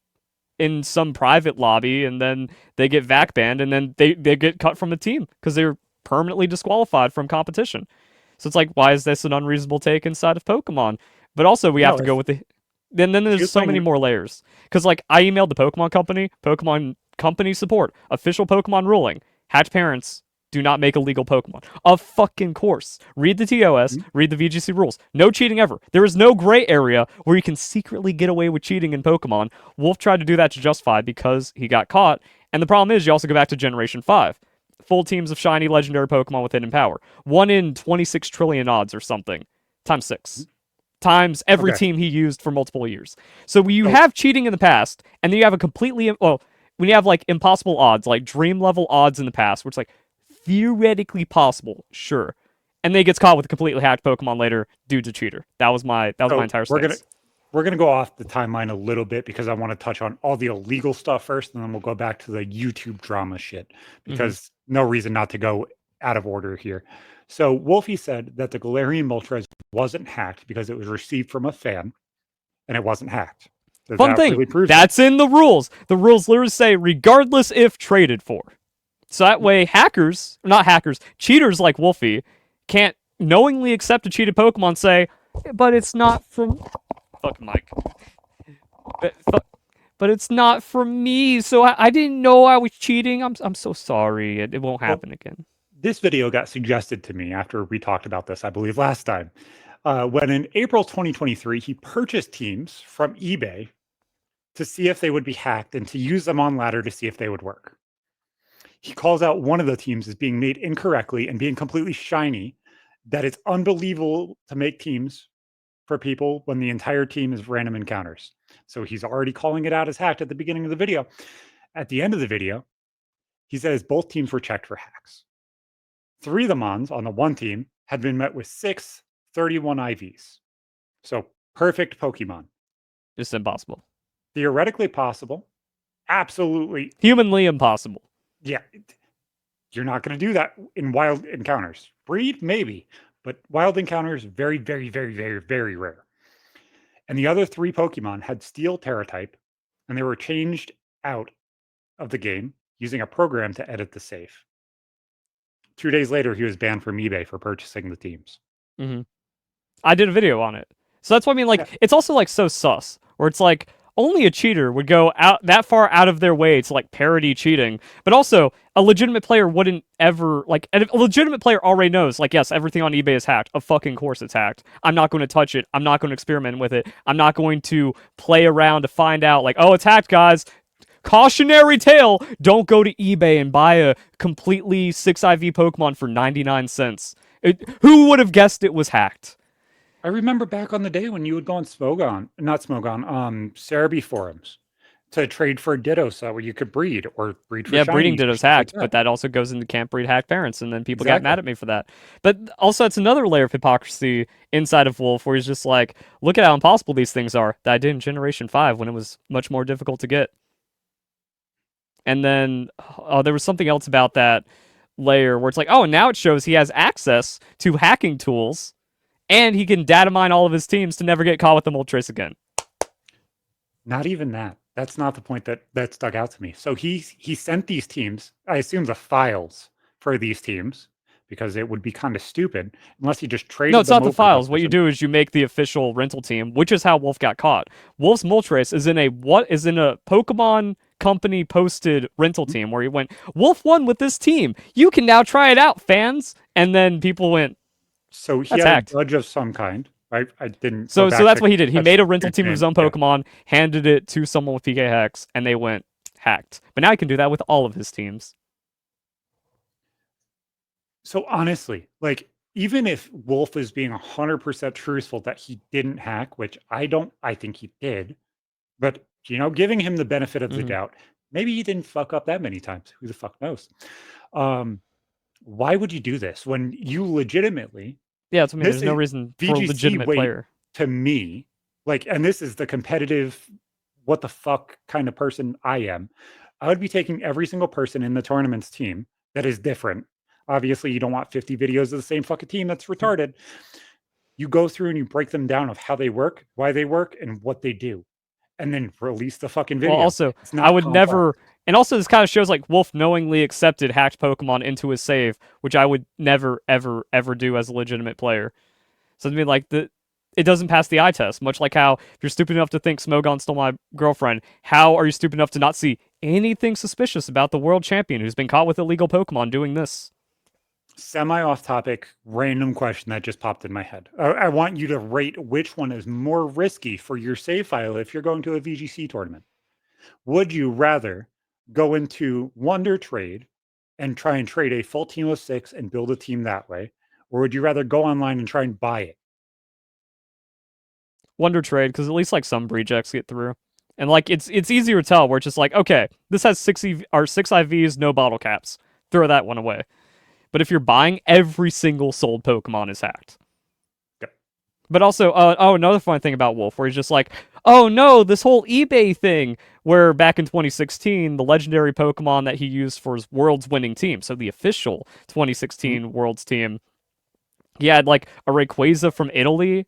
in some private lobby and then they get vac banned and then they get cut from the team because they're permanently disqualified from competition. So it's like, why is this an unreasonable take inside of Pokemon? But also we have to go with the then there's so many more layers. Because like I emailed the Pokemon company support, official Pokemon ruling. Hatch parents do not make illegal Pokemon. Of fucking course. Read the TOS, read the VGC rules. No cheating ever. There is no gray area where you can secretly get away with cheating in Pokemon. Wolf tried to do that to Justify because he got caught. And the problem is you also go back to Generation 5. Full teams of shiny legendary Pokemon with hidden power. 1 in 26 trillion odds or something. Times 6. Times every team he used for multiple years. So when you have cheating in the past, and then you have a completely, when you have like impossible odds, like dream level odds in the past, where it's like, theoretically possible, sure. And then he gets caught with a completely hacked Pokemon later due to cheater. That was my entire stance. We're gonna go off the timeline a little bit because I want to touch on all the illegal stuff first, and then we'll go back to the YouTube drama shit because no reason not to go out of order here. So Wolfie said that the Galarian Moltres wasn't hacked because it was received from a fan, and it wasn't hacked. Fun thing, that's in the rules. The rules literally say regardless if traded for. So that way, cheaters like Wolfie can't knowingly accept a cheated Pokemon and say, but it's not from... Fuck Mike. But it's not from me, so I didn't know I was cheating. I'm so sorry. It won't happen again. This video got suggested to me after we talked about this, I believe, last time. When in April 2023, he purchased teams from eBay to see if they would be hacked and to use them on ladder to see if they would work. He calls out one of the teams as being made incorrectly and being completely shiny, that it's unbelievable to make teams for people when the entire team is random encounters. So he's already calling it out as hacked at the beginning of the video. At the end of the video, he says both teams were checked for hacks. 3 of the Mons on the one team had been met with 6 31 IVs. So perfect Pokemon. It's impossible. Theoretically possible. Absolutely. Humanly impossible. Yeah. You're not going to do that in wild encounters. Breed, maybe. But wild encounters, very, very, very, very, very rare. And the other 3 Pokemon had Steel Terra type, and they were changed out of the game using a program to edit the save. 2 days later, he was banned from eBay for purchasing the teams. I did a video on it. So that's what I mean. Like, it's also like so sus, where it's like only a cheater would go out that far out of their way to like parody cheating. But also, a legitimate player wouldn't ever like. A legitimate player already knows, like, yes, everything on eBay is hacked. Of fucking course, it's hacked. I'm not going to touch it. I'm not going to experiment with it. I'm not going to play around to find out, like, oh, it's hacked, guys. Cautionary tale, don't go to eBay and buy a completely 6 IV Pokemon for 99 cents. Who would have guessed it was hacked? I remember back on the day when you would go on Cerebi forums to trade for a Ditto so where you could breed or breed for shiny, breeding Ditto's hacked, but that also goes into can't breed hacked parents, and then people got mad at me for that. But also, it's another layer of hypocrisy inside of Wolf where he's just like, look at how impossible these things are that I did in Generation 5 when it was much more difficult to get. And then there was something else about that layer where it's like, oh, and now it shows he has access to hacking tools, and he can data mine all of his teams to never get caught with the Moltres again. Not even that. That's not the point that stuck out to me. So he sent these teams, I assume the files for these teams, because it would be kind of stupid unless you just traded. No, it's not the files. What you do is you make the official rental team, which is how Wolf got caught. Wolf's Moltres is in a Pokemon company posted rental team where he went, Wolf won with this team. You can now try it out, fans. And then people went, So he that's had hacked. a badge of some kind. I didn't. So Go back that's to what he did. He catch made a the rental team of his name. own Pokemon, handed it to someone with PK Hex, and they went hacked. But now he can do that with all of his teams. So honestly, like, even if Wolf is being 100% truthful that he didn't hack, which I think he did, but giving him the benefit of the doubt, maybe he didn't fuck up that many times. Who the fuck knows? Why would you do this when you legitimately? Yeah, that's what I mean. This There's no is reason for a VGC legitimate weight player. to me, like, and this is the competitive, what the fuck kind of person I am. I would be taking every single person in the tournament's team that is different. Obviously, you don't want 50 videos of the same fucking team. That's retarded. You go through and you break them down of how they work, why they work, and what they do, and then release the fucking video. Well, also, it's not I would complex. never. And also, this kind of shows like Wolf knowingly accepted hacked Pokemon into his save, which I would never, ever, ever do as a legitimate player. So I mean, like it doesn't pass the eye test. Much like how if you're stupid enough to think Smogon stole my girlfriend, how are you stupid enough to not see anything suspicious about the world champion who's been caught with illegal Pokemon doing this? Semi off topic, random question that just popped in my head. I want you to rate which one is more risky for your save file if you're going to a VGC tournament. Would you rather go into Wonder Trade and try and trade a full team of 6 and build a team that way? Or would you rather go online and try and buy it? Wonder Trade, because at least like some rejects get through. And like it's easier to tell where it's just like, okay, this has 6 IVs, no bottle caps. Throw that one away. But if you're buying, every single sold Pokemon is hacked. Yep. But also, another fun thing about Wolf, where he's just like, oh no, this whole eBay thing, where back in 2016, the legendary Pokemon that he used for his World's winning team, so the official 2016 World's team, he had like a Rayquaza from Italy,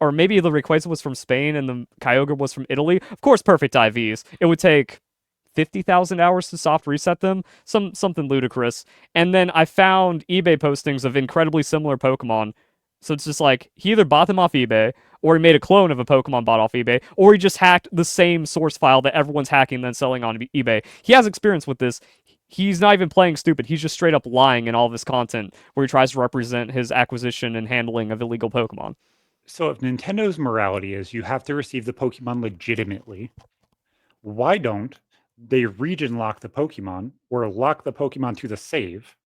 or maybe the Rayquaza was from Spain and the Kyogre was from Italy. Of course, perfect IVs. It would take 50,000 hours to soft reset them, something ludicrous. And then I found eBay postings of incredibly similar Pokemon. So it's just like he either bought them off eBay, or he made a clone of a Pokemon bought off eBay, or he just hacked the same source file that everyone's hacking and then selling on eBay. He has experience with this. He's not even playing stupid. He's just straight up lying in all of his content where he tries to represent his acquisition and handling of illegal Pokemon. So if Nintendo's morality is you have to receive the Pokemon legitimately, why don't they region lock the Pokemon or lock the Pokemon to the save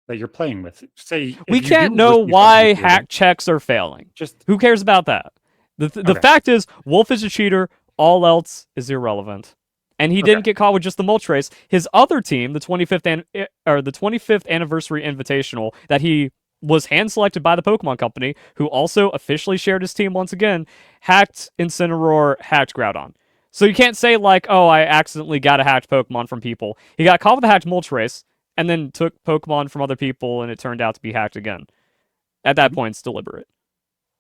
that you're playing with? Say we can't know why hack checks are failing. Just who cares about that? The fact is, Wolf is a cheater. All else is irrelevant. And he didn't get caught with just the Moltres. His other team, the 25th anniversary invitational that he was hand-selected by the Pokemon Company, who also officially shared his team once again, hacked Incineroar, hacked Groudon. So you can't say, like, oh, I accidentally got a hacked Pokemon from people. He got caught with a hacked Moltres, and then took Pokemon from other people, and it turned out to be hacked again. At that point, it's deliberate.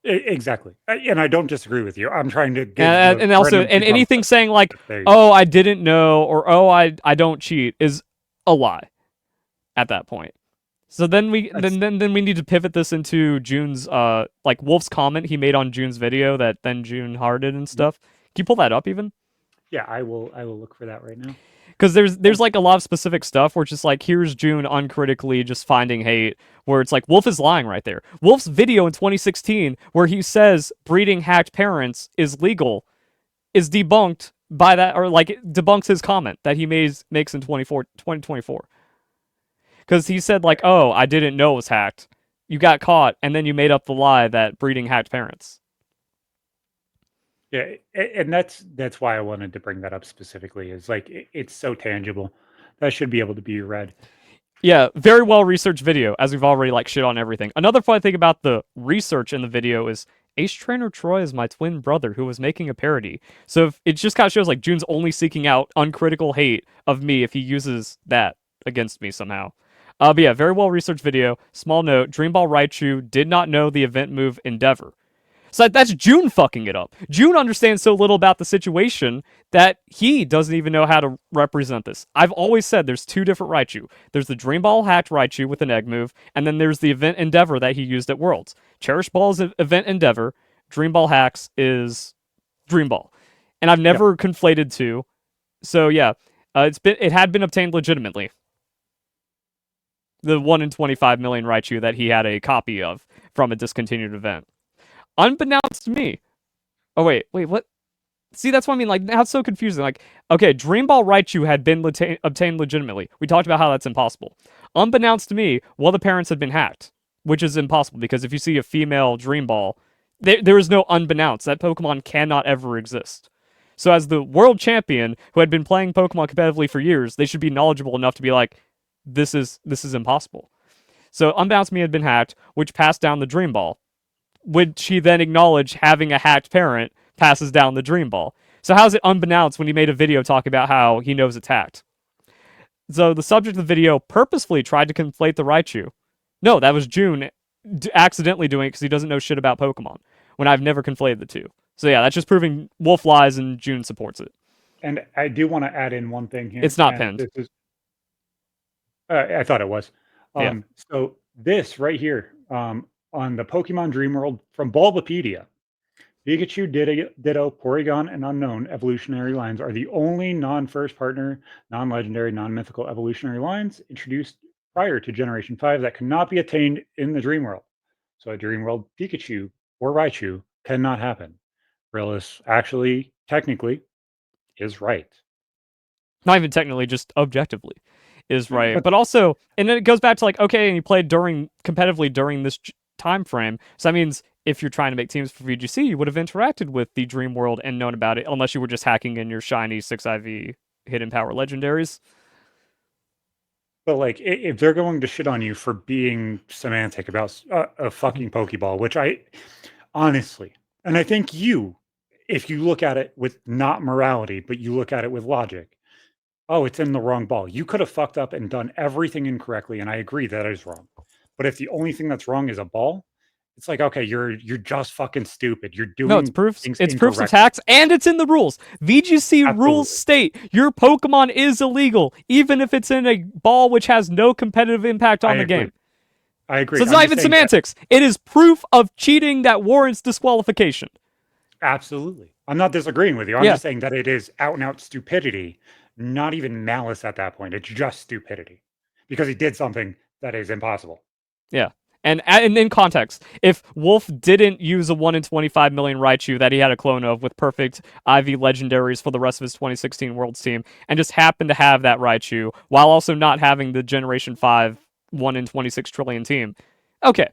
Exactly. And I don't disagree with you. I'm trying to give and also, and anything saying, like, oh, I didn't know, or oh, I don't cheat, is a lie at that point. So then we need to pivot this into June's like Wolf's comment he made on June's video that then June hearted and stuff. Can you pull that up even? Yeah, I will look for that right now. Because there's like a lot of specific stuff where it's just like, here's June uncritically just finding hate, where it's like Wolf is lying right there. Wolf's video in 2016 where he says breeding hacked parents is legal is debunked by that, or like it debunks his comment that he makes in 2024. Because he said, like, oh, I didn't know it was hacked. You got caught, and then you made up the lie that breeding hacked parents. Yeah, and that's why I wanted to bring that up specifically. Is like it's so tangible that should be able to be read. Yeah, very well researched video, as we've already like shit on everything. Another fun thing about the research in the video is Ace Trainer Troy is my twin brother who was making a parody. So if, it just kind of shows like June's only seeking out uncritical hate of me if he uses that against me somehow. But yeah, very well researched video. Small note: Dream Ball Raichu did not know the event move Endeavor. So that's June fucking it up. June understands so little about the situation that he doesn't even know how to represent this. I've always said there's two different Raichu. There's the Dream Ball hacked Raichu with an egg move, and then there's the event Endeavor that he used at Worlds. Cherish Ball is event Endeavor. Dream Ball hacks is Dream Ball. And I've never conflated two. So yeah, It had been obtained legitimately. The 1 in 25 million Raichu that he had a copy of from a discontinued event. Unbeknownst to me. Oh, wait, what? See, that's what I mean. Like, now it's so confusing. Like, okay, Dream Ball Raichu had been obtained legitimately. We talked about how that's impossible. Unbeknownst to me, the parents had been hacked, which is impossible because if you see a female Dream Ball, there is no unbeknownst. That Pokemon cannot ever exist. So, as the world champion who had been playing Pokemon competitively for years, they should be knowledgeable enough to be like, this is impossible. So, unbeknownst to me had been hacked, which passed down the Dream Ball. Would she then acknowledge having a hacked parent passes down the Dream Ball? So how's it unbeknownst when he made a video talking about how he knows it's hacked? So the subject of the video purposefully tried to conflate the Raichu. No, that was Joon accidentally doing it because he doesn't know shit about Pokemon, when I've never conflated the two. So yeah, that's just proving Wolf lies and Joon supports it. And I do want to add in one thing here. It's not pinned. I thought it was. Yeah. So this right here, on the Pokemon Dream World from Bulbapedia, Pikachu, Ditto, Porygon, and Unknown evolutionary lines are the only non-first partner, non-legendary, non-mythical evolutionary lines introduced prior to Generation 5 that cannot be attained in the Dream World. So a Dream World Pikachu or Raichu cannot happen. Realis actually, technically, is right. Not even technically, just objectively is right. But also, and then it goes back to like, okay, and you played competitively during this time frame. So that means if you're trying to make teams for VGC, you would have interacted with the Dream World and known about it, unless you were just hacking in your shiny 6IV hidden power legendaries. But like, if they're going to shit on you for being semantic about a fucking Pokeball, which I honestly, and I think if you look at it with not morality, but you look at it with logic, oh, it's in the wrong ball. You could have fucked up and done everything incorrectly, and I agree that is wrong. But if the only thing that's wrong is a ball, it's like, okay, you're just fucking stupid. You're doing it's proofs of tax, and it's in the rules. VGC Absolutely. Rules state your Pokemon is illegal, even if it's in a ball which has no competitive impact on the game. I agree. So it's not even semantics. It is proof of cheating that warrants disqualification. Absolutely. I'm not disagreeing with you. I'm just saying that it is out and out stupidity, not even malice at that point. It's just stupidity because he did something that is impossible. Yeah. And in context, if Wolf didn't use a 1 in 25 million Raichu that he had a clone of with perfect IV legendaries for the rest of his 2016 Worlds team, and just happened to have that Raichu, while also not having the Generation 5 1 in 26 trillion team, okay,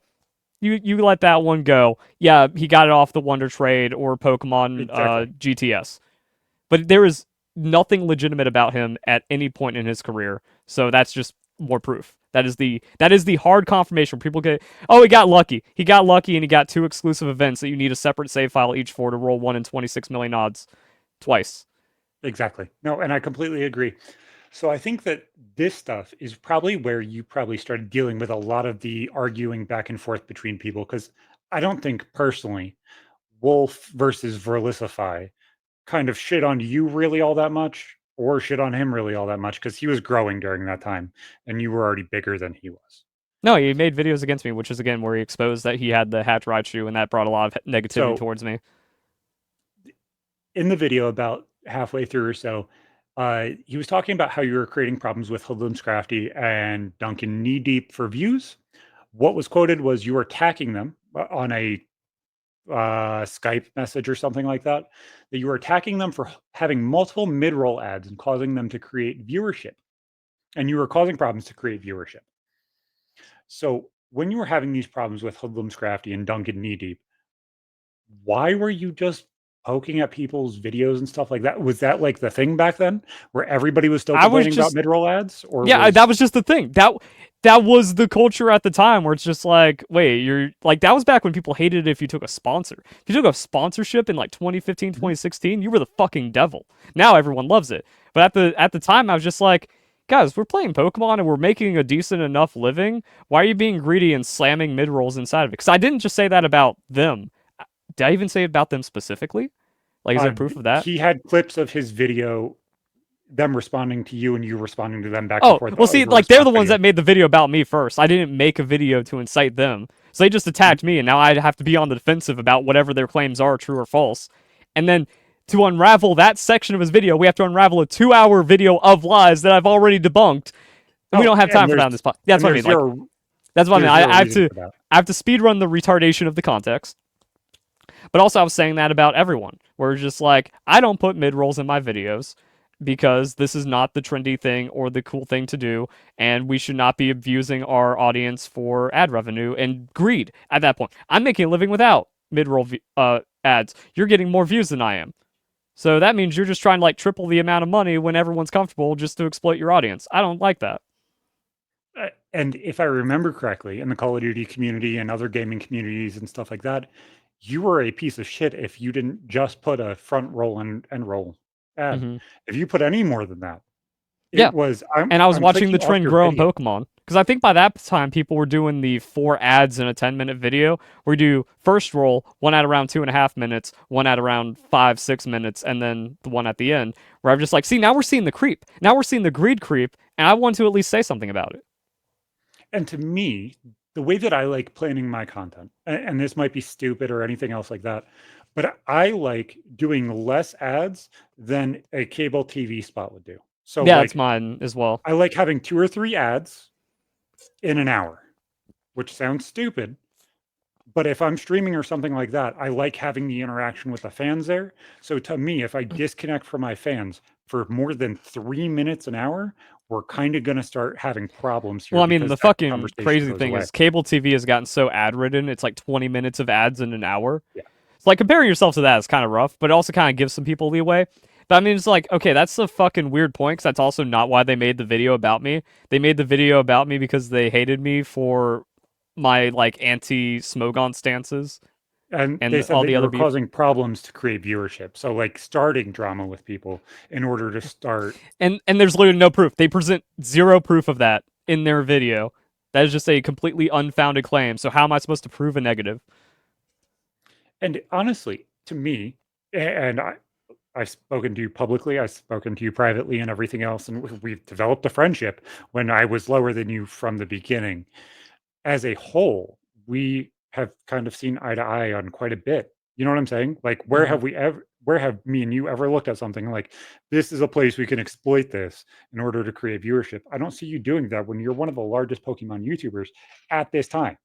you let that one go. Yeah, he got it off the Wonder Trade or Pokemon GTS. But there is nothing legitimate about him at any point in his career, so that's just more proof. That is the hard confirmation. People get, oh, he got lucky. He got lucky and he got 2 exclusive events that you need a separate save file each for to roll 1 in 26 million odds twice. Exactly. No, and I completely agree. So I think that this stuff is probably where you probably started dealing with a lot of the arguing back and forth between people, because I don't think personally Wolf versus Verlisify kind of shit on you really all that much, or shit on him really all that much, because he was growing during that time and you were already bigger than he was. No, he made videos against me, which is again where he exposed that he had the hatch Raichu, and that brought a lot of negativity towards me. In the video, about halfway through or so, he was talking about how you were creating problems with Hoodlums Crafty and Duncan knee deep for views. What was quoted was you were attacking them on a Skype message or something like that, that you were attacking them for having multiple mid-roll ads and causing them to create viewership. And you were causing problems to create viewership. So when you were having these problems with Hoodlums Crafty and Duncan knee deep, why were you just poking at people's videos and stuff like that? Was that like the thing back then where everybody was still complaining about mid-roll ads? Or that was just the thing. That was the culture at the time, where it's just like, wait, you're like, that was back when people hated it if you took a sponsor. If you took a sponsorship in like 2015, 2016, you were the fucking devil. Now everyone loves it. But at the time, I was just like, guys, we're playing Pokemon and we're making a decent enough living. Why are you being greedy and slamming mid-rolls inside of it? Because I didn't just say that about them. Did I even say about them specifically? Like, is there proof of that? He had clips of his video, them responding to you and you responding to them back and forth. Well, see, like, they're the ones that made the video about me first. I didn't make a video to incite them. So they just attacked me, and now I have to be on the defensive about whatever their claims are, true or false. And then to unravel that section of his video, we have to unravel a 2-hour video of lies that I've already debunked. And we don't have time for that on this podcast. That's what I mean. Like, that's what I mean. I have to speed run the retardation of the context. But also, I was saying that about everyone. Where it's just like, I don't put mid-rolls in my videos because this is not the trendy thing or the cool thing to do, and we should not be abusing our audience for ad revenue and greed at that point. I'm making a living without mid-roll ads. You're getting more views than I am. So that means you're just trying to like triple the amount of money when everyone's comfortable just to exploit your audience. I don't like that. And if I remember correctly, in the Call of Duty community and other gaming communities and stuff like that, you were a piece of shit if you didn't just put a front roll and roll ad. Mm-hmm. If you put any more than that, Yeah. was. And I was watching the trend grow in Pokemon. Because I think by that time, people were doing the 4 ads in a 10-minute video. Where you do first roll, one at around 2.5 minutes, one at around 5-6 minutes, and then the one at the end. Where I'm just like, see, now we're seeing the creep. Now we're seeing the greed creep, and I want to at least say something about it. And to me, the way that I like planning my content, and this might be stupid or anything else like that, but I like doing less ads than a cable TV spot would do. So yeah, like, that's mine as well. I like having 2 or 3 ads in an hour, which sounds stupid. But if I'm streaming or something like that, I like having the interaction with the fans there. So to me, if I disconnect from my fans for more than 3 minutes an hour, we're kind of going to start having problems here. Well, I mean, the fucking crazy thing is cable TV has gotten so ad-ridden. It's like 20 minutes of ads in an hour. Yeah. It's like comparing yourself to that is kind of rough, but it also kind of gives some people leeway. But I mean, it's like, okay, that's a fucking weird point, because that's also not why they made the video about me. They made the video about me because they hated me for my, like, anti-Smogon stances. And they said all that the you other were causing problems to create viewership. So like starting drama with people in order to start. And there's literally no proof. They present 0 proof of that in their video. That is just a completely unfounded claim. So how am I supposed to prove a negative? And honestly, to me, and I've spoken to you publicly, I've spoken to you privately and everything else, and we've developed a friendship when I was lower than you from the beginning. As a whole, we have kind of seen eye to eye on quite a bit. You know what I'm saying? Like, where have me and you ever looked at something like, this is a place we can exploit this in order to create viewership? I don't see you doing that when you're one of the largest Pokemon YouTubers at this time.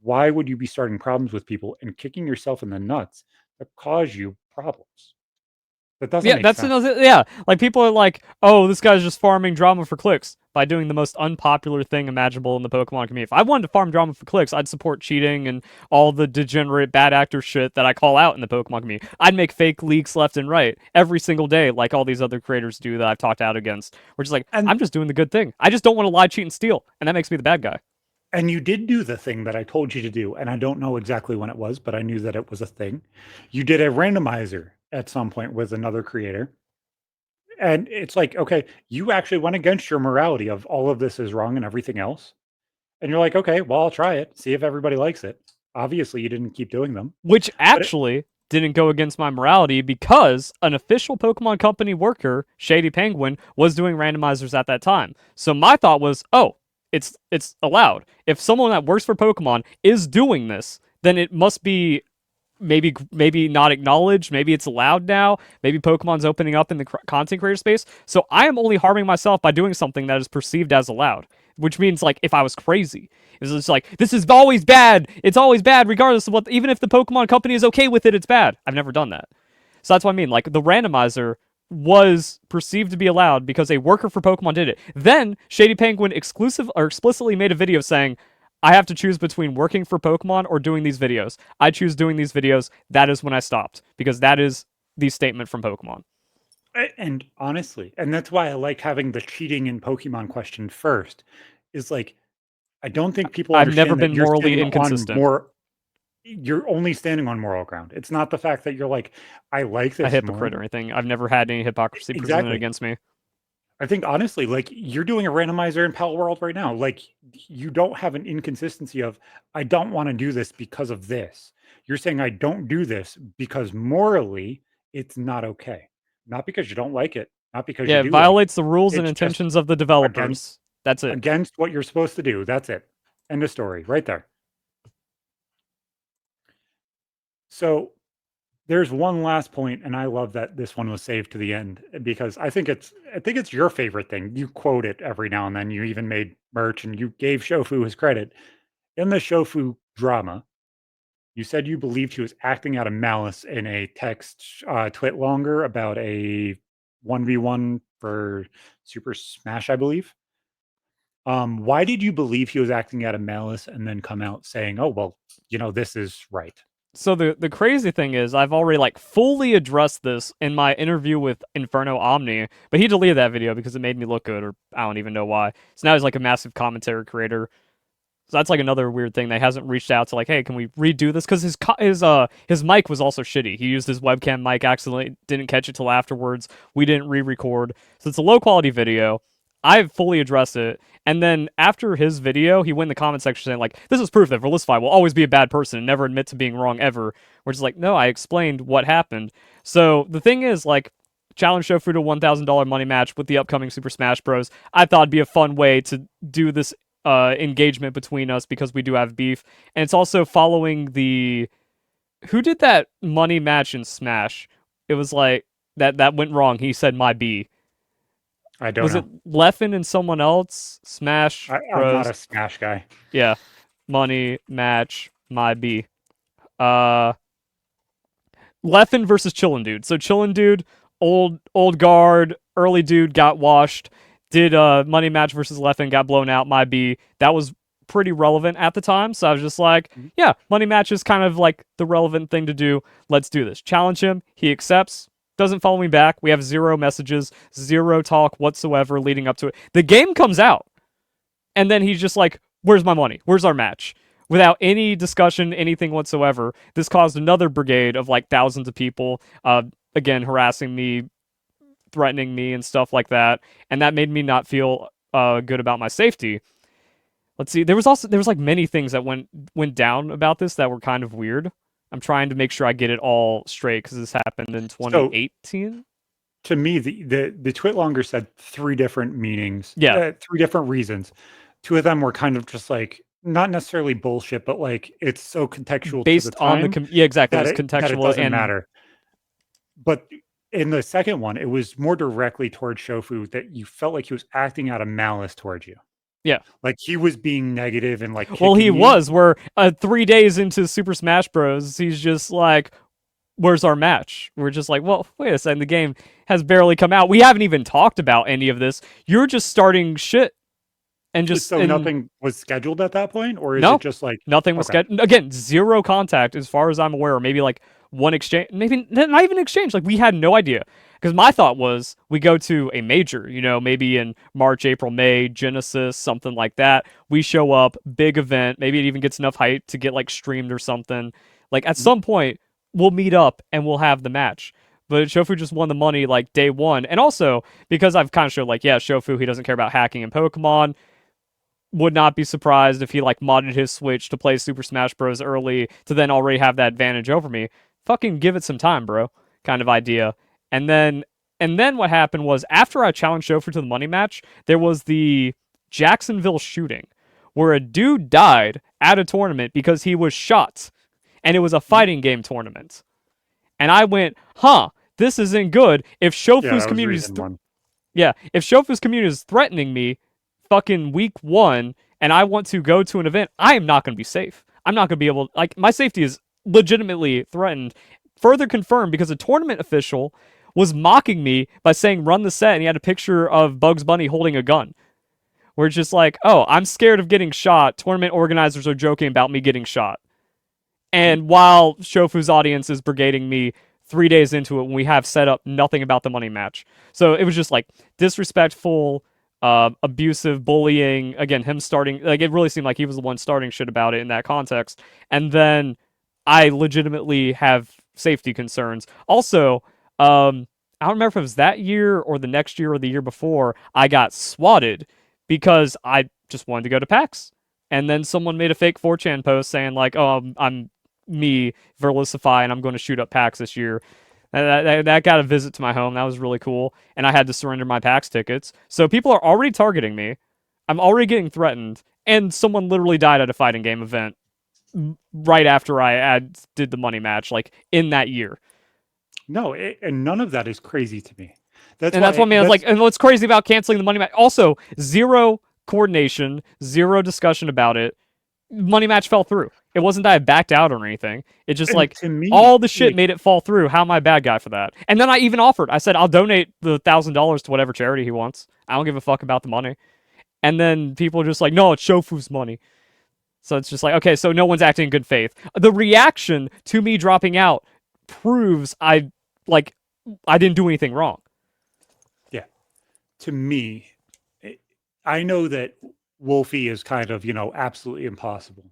Why would you be starting problems with people and kicking yourself in the nuts that cause you problems? That doesn't make sense. Another, yeah, like people are like, oh, this guy's just farming drama for clicks by doing the most unpopular thing imaginable in the Pokemon community. If I wanted to farm drama for clicks, I'd support cheating and all the degenerate bad actor shit that I call out in the Pokemon community. I'd make fake leaks left and right every single day, like all these other creators do that I've talked out against. Which is like, I'm just doing the good thing. I just don't want to lie, cheat, and steal, and that makes me the bad guy. And you did do the thing that I told you to do, and I don't know exactly when it was, but I knew that it was a thing. You did a randomizer at some point with another creator. And it's like, okay, you actually went against your morality of all of this is wrong and everything else. And you're like, okay, well, I'll try it, see if everybody likes it. Obviously, you didn't keep doing them. Which actually didn't go against my morality, because an official Pokemon Company worker, Shady Penguin, was doing randomizers at that time. So my thought was, oh, it's allowed. If someone that works for Pokemon is doing this, then it must be maybe not acknowledged. Maybe it's allowed now. Maybe Pokemon's opening up in the content creator space. So I am only harming myself by doing something that is perceived as allowed. Which means, like, if I was crazy, it's just like, this is always bad. It's always bad, regardless of what. Even if the Pokemon Company is okay with it, it's bad. I've never done that. So that's what I mean. Like, the randomizer was perceived to be allowed because a worker for Pokemon did it. Then Shady Penguin explicitly made a video saying, I have to choose between working for Pokemon or doing these videos. I choose doing these videos. That is when I stopped, because that is the statement from Pokemon. And honestly, and that's why I like having the cheating in Pokemon question first, is like, I don't think people understand I've never been morally inconsistent. You're only standing on moral ground. It's not the fact that you're like, I like this. A hypocrite or anything. I've never had any hypocrisy presented against me. I think honestly, like, you're doing a randomizer in Pal World right now. Like, you don't have an inconsistency of, I don't want to do this because of this. You're saying I don't do this because morally it's not okay. Not because you don't like it. Not because you do it violates the rules and intentions of the developers. That's it. Against what you're supposed to do. That's it. End of story. Right there. So There's one last point, and I love that this one was saved to the end because I think it's your favorite thing. You quote it every now and then. You even made merch and you gave Shofu his credit. In the Shofu drama, you said you believed he was acting out of malice in a text twit longer about a 1v1 for Super Smash, I believe. Why did you believe he was acting out of malice and then come out saying, "Oh, well, this is right"? So the crazy thing is, I've already like fully addressed this in my interview with Inferno Omni, but he deleted that video because it made me look good, or I don't even know why. So now he's like a massive commentary creator. So that's like another weird thing. They hasn't reached out to like, hey, can we redo this? Because his mic was also shitty. He used his webcam mic accidentally, didn't catch it till afterwards. We didn't re-record, so it's a low quality video. I've fully addressed it, and then after his video, he went in the comment section saying like, "This is proof that Verlisify will always be a bad person and never admit to being wrong ever." Which is like, no, I explained what happened. So the thing is, like, challenge Shofu to a $1,000 money match with the upcoming Super Smash Bros. I thought it'd be a fun way to do this engagement between us because we do have beef, and it's also following the who did that money match in Smash. It was like that went wrong. He said my B. I don't Was know. it Leffen and someone else? Smash I'm not Bros. a Smash guy. Yeah, money match my B. Uh, Leffen versus Chillin' Dude. So Chillin' Dude, old guard, early dude got washed. Did money match versus Leffen, got blown out. My B. That was pretty relevant at the time. So I was just like, yeah, money match is kind of like the relevant thing to do. Let's do this. Challenge him. He accepts. Doesn't follow me back. We have 0 messages, 0 talk whatsoever leading up to it. The game comes out, and then he's just like, "Where's my money? Where's our match?" Without any discussion, anything whatsoever. This caused another brigade of like thousands of people, again harassing me, threatening me, and stuff like that, and that made me not feel good about my safety. Let's see. There was like many things that went down about this that were kind of weird. I'm trying to make sure I get it all straight because this happened in So 2018. to me, the twit longer said 3 different meanings, Yeah, 3 different reasons. 2 of them were kind of just like not necessarily bullshit, but like it's so contextual to the based on the time yeah, exactly. It that was it contextual doesn't and matter. But in the second one, it was more directly towards Shofu that you felt like he was acting out of malice towards you. yeah. Like he was being negative and like Well, he kicking you. was. We're 3 days into Super Smash Bros. He's just like, "Where's our match?" We're just like, "Well, wait a second. The game has barely come out. We haven't even talked about any of this. You're just starting shit and just So and nothing was scheduled at that point, or is it no, just like nothing was okay? scheduled. Again, 0 contact as far as I'm aware. Or maybe like one exchange, maybe not even exchange. Like we had no idea. Because my thought was we go to a major, maybe in March, April, May, Genesis, something like that. We show up, big event. Maybe it even gets enough hype to get like streamed or something. Like at some point, we'll meet up and we'll have the match. But Shofu just won the money like day one. And also, because I've kind of showed like, yeah, Shofu, he doesn't care about hacking in Pokemon. Would not be surprised if he like modded his Switch to play Super Smash Bros. Early to then already have that advantage over me. Fucking give it some time, bro. Kind of idea. And then what happened was after I challenged Shofu to the money match, there was the Jacksonville shooting where a dude died at a tournament because he was shot. And it was a fighting game tournament. And I went, huh, this isn't good. If Yeah, Shofu's that was community reason one. yeah, if Shofu's community is threatening me fucking week 1 and I want to go to an event, I am not going to be safe. I'm not going to be able like my safety is legitimately threatened. Further confirmed because a tournament official was mocking me by saying run the set and he had a picture of Bugs Bunny holding a gun. Where it's just like, "Oh, I'm scared of getting shot. Tournament organizers are joking about me getting shot." And while Shofu's audience is brigading me 3 days into it when we have set up nothing about the money match. So it was just like disrespectful, abusive, bullying. Again, him starting, like, it really seemed like he was the one starting shit about it in that context. And then I legitimately have safety concerns. Also, I don't remember if it was that year or the next year or the year before, I got swatted because I just wanted to go to PAX. And then someone made a fake 4chan post saying, like, "Oh, I'm me, Verlisify, and I'm going to shoot up PAX this year." That got a visit to my home. That was really cool. And I had to surrender my PAX tickets. So people are already targeting me. I'm already getting threatened. And someone literally died at a fighting game event right after I did the money match, like in that year. No, and none of that is crazy to me. That's And why that's what I mean. I was like, and what's crazy about canceling the money match? Also, zero coordination, zero discussion about it. Money match fell through. It wasn't that I backed out or anything. It just and like to me, all the shit like, made it fall through. How am I a bad guy for that? And then I even offered. I said I'll donate the $1,000 to whatever charity he wants. I don't give a fuck about the money. And then people are just like, no, it's Shofu's money. So it's just like, okay, so no one's acting in good faith. The reaction to me dropping out proves I didn't do anything wrong. yeah, to me, I know that Wolfey is kind of, absolutely impossible.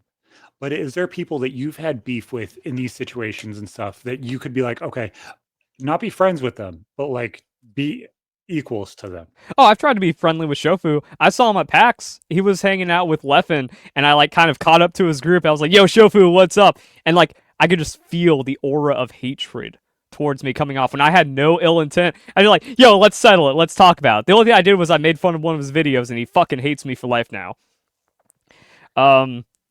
But is there people that you've had beef with in these situations and stuff that you could be like, okay, not be friends with them, but like be equals to them? Oh, I've tried to be friendly with Shofu. I saw him at PAX. He was hanging out with Leffen, and I like kind of caught up to his group. I was like, "Yo, Shofu, what's up?" And like I could just feel the aura of hatred towards me coming off when I had no ill intent. I was like, "Yo, let's settle it. Let's talk about it." The only thing I did was I made fun of one of his videos, and he fucking hates me for life now.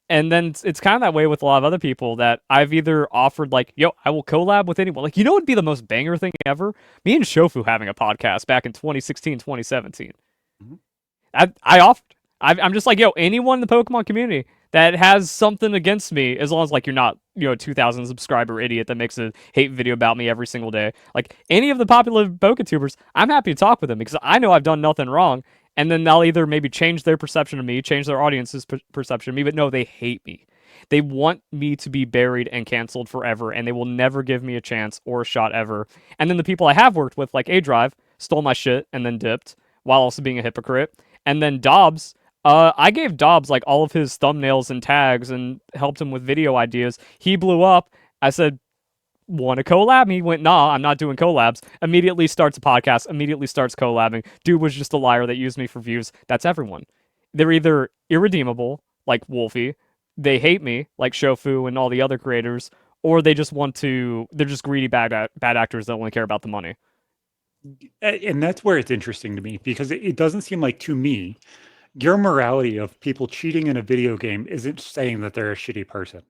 And then it's kind of that way with a lot of other people that I've either offered like, yo, I will collab with anyone. Like, what would be the most banger thing ever? Me and Shofu having a podcast back in 2016, 2017. Mhm. I offered. I'm just like, yo, anyone in the Pokemon community that has something against me, as long as like you're not, a 2,000 subscriber idiot that makes a hate video about me every single day. Like any of the popular Poketubers, I'm happy to talk with them because I know I've done nothing wrong. And then they'll either maybe change their perception of me, change their audience's perception of me, but no, they hate me. They want me to be buried and canceled forever, and they will never give me a chance or a shot ever. And then the people I have worked with, like A-Drive, stole my shit and then dipped, while also being a hypocrite. And then Dobbs, I gave Dobbs like all of his thumbnails and tags and helped him with video ideas. He blew up. I said, want to collab? He went, nah, I'm not doing collabs. Immediately starts a podcast, immediately starts collabing. Dude was just a liar that used me for views. That's everyone. They're either irredeemable, like Wolfey, they hate me, like Shofu and all the other creators, or they're just greedy bad actors that only care about the money. And that's where it's interesting to me because it doesn't seem like, to me, your morality of people cheating in a video game isn't saying that they're a shitty person.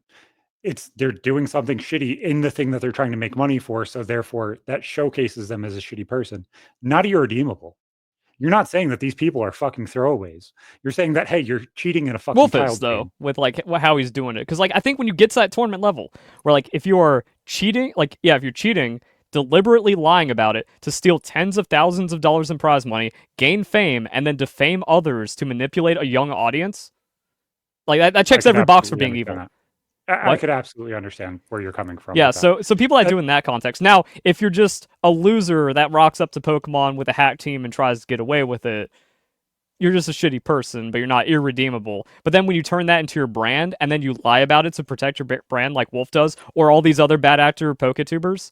It's they're doing something shitty in the thing that they're trying to make money for, so therefore that showcases them as a shitty person, not irredeemable. You're not saying that these people are fucking throwaways. You're saying that, hey, you're cheating in a fucking Wolf is child though game. with like how he's doing it, because like I think when you get to that tournament level where like if you are cheating, like yeah, if you're cheating, deliberately lying about it to steal tens of thousands of dollars in prize money, gain fame, and then defame others to manipulate a young audience, like that checks every box for being evil. I could absolutely understand where you're coming from. Yeah, so people that do in that context. Now, if you're just a loser that rocks up to Pokemon with a hack team and tries to get away with it, you're just a shitty person, but you're not irredeemable. But then when you turn that into your brand and then you lie about it to protect your brand like Wolf does, or all these other bad actor Poketubers,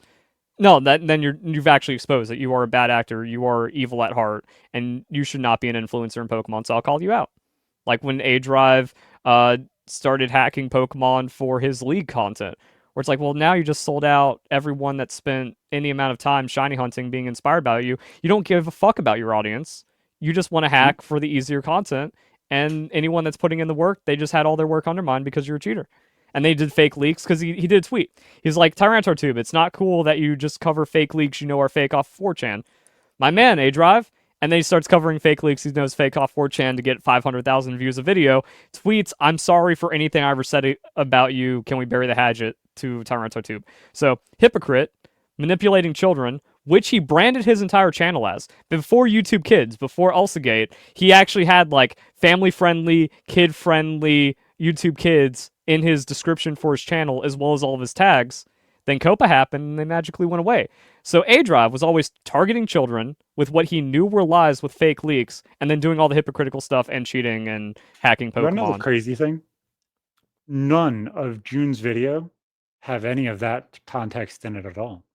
no, then you've actually exposed that you are a bad actor, you are evil at heart, and you should not be an influencer in Pokemon, so I'll call you out. Like when A-Drive started hacking Pokemon for his league content, where it's like, well, now you just sold out everyone that spent any amount of time shiny hunting being inspired by you. You don't give a fuck about your audience. You just want to hack for the easier content, and anyone that's putting in the work, they just had all their work undermined because you're a cheater. And they did fake leaks because he did a tweet. He's like, Tyrantotube, it's not cool that you just cover fake leaks you know are fake off 4chan. My man, A-Drive. And then he starts covering fake leaks he knows fake off 4chan to get 500,000 views a video. Tweets, I'm sorry for anything I ever said about you. Can we bury the hatchet to Tyrantotube? So, hypocrite, manipulating children, which he branded his entire channel as. Before YouTube Kids, before Ulsagate, he actually had like family-friendly, kid-friendly YouTube Kids in his description for his channel, as well as all of his tags. Then Copa happened, and they magically went away. So A-Drive was always targeting children with what he knew were lies with fake leaks, and then doing all the hypocritical stuff and cheating and hacking Pokemon. You know the crazy thing? None of Joon's video have any of that context in it at all.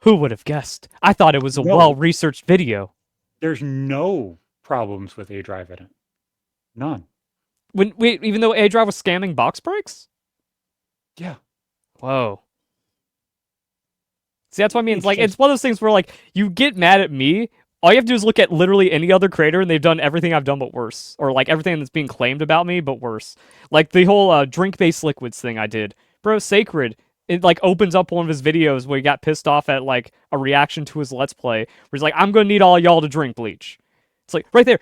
Who would have guessed? I thought it was a well-researched video. There's no problems with A-Drive in it. None. Even though A-Drive was scamming box breaks? Yeah. Whoa. See, that's what I mean. It's like, it's one of those things where, like, you get mad at me. All you have to do is look at literally any other creator, and they've done everything I've done but worse. Or, like, everything that's being claimed about me but worse. Like, the whole drink-based liquids thing I did. Bro, Sacred it like opens up one of his videos where he got pissed off at like a reaction to his Let's Play, where he's like, "I'm gonna need all y'all to drink bleach." It's like right there.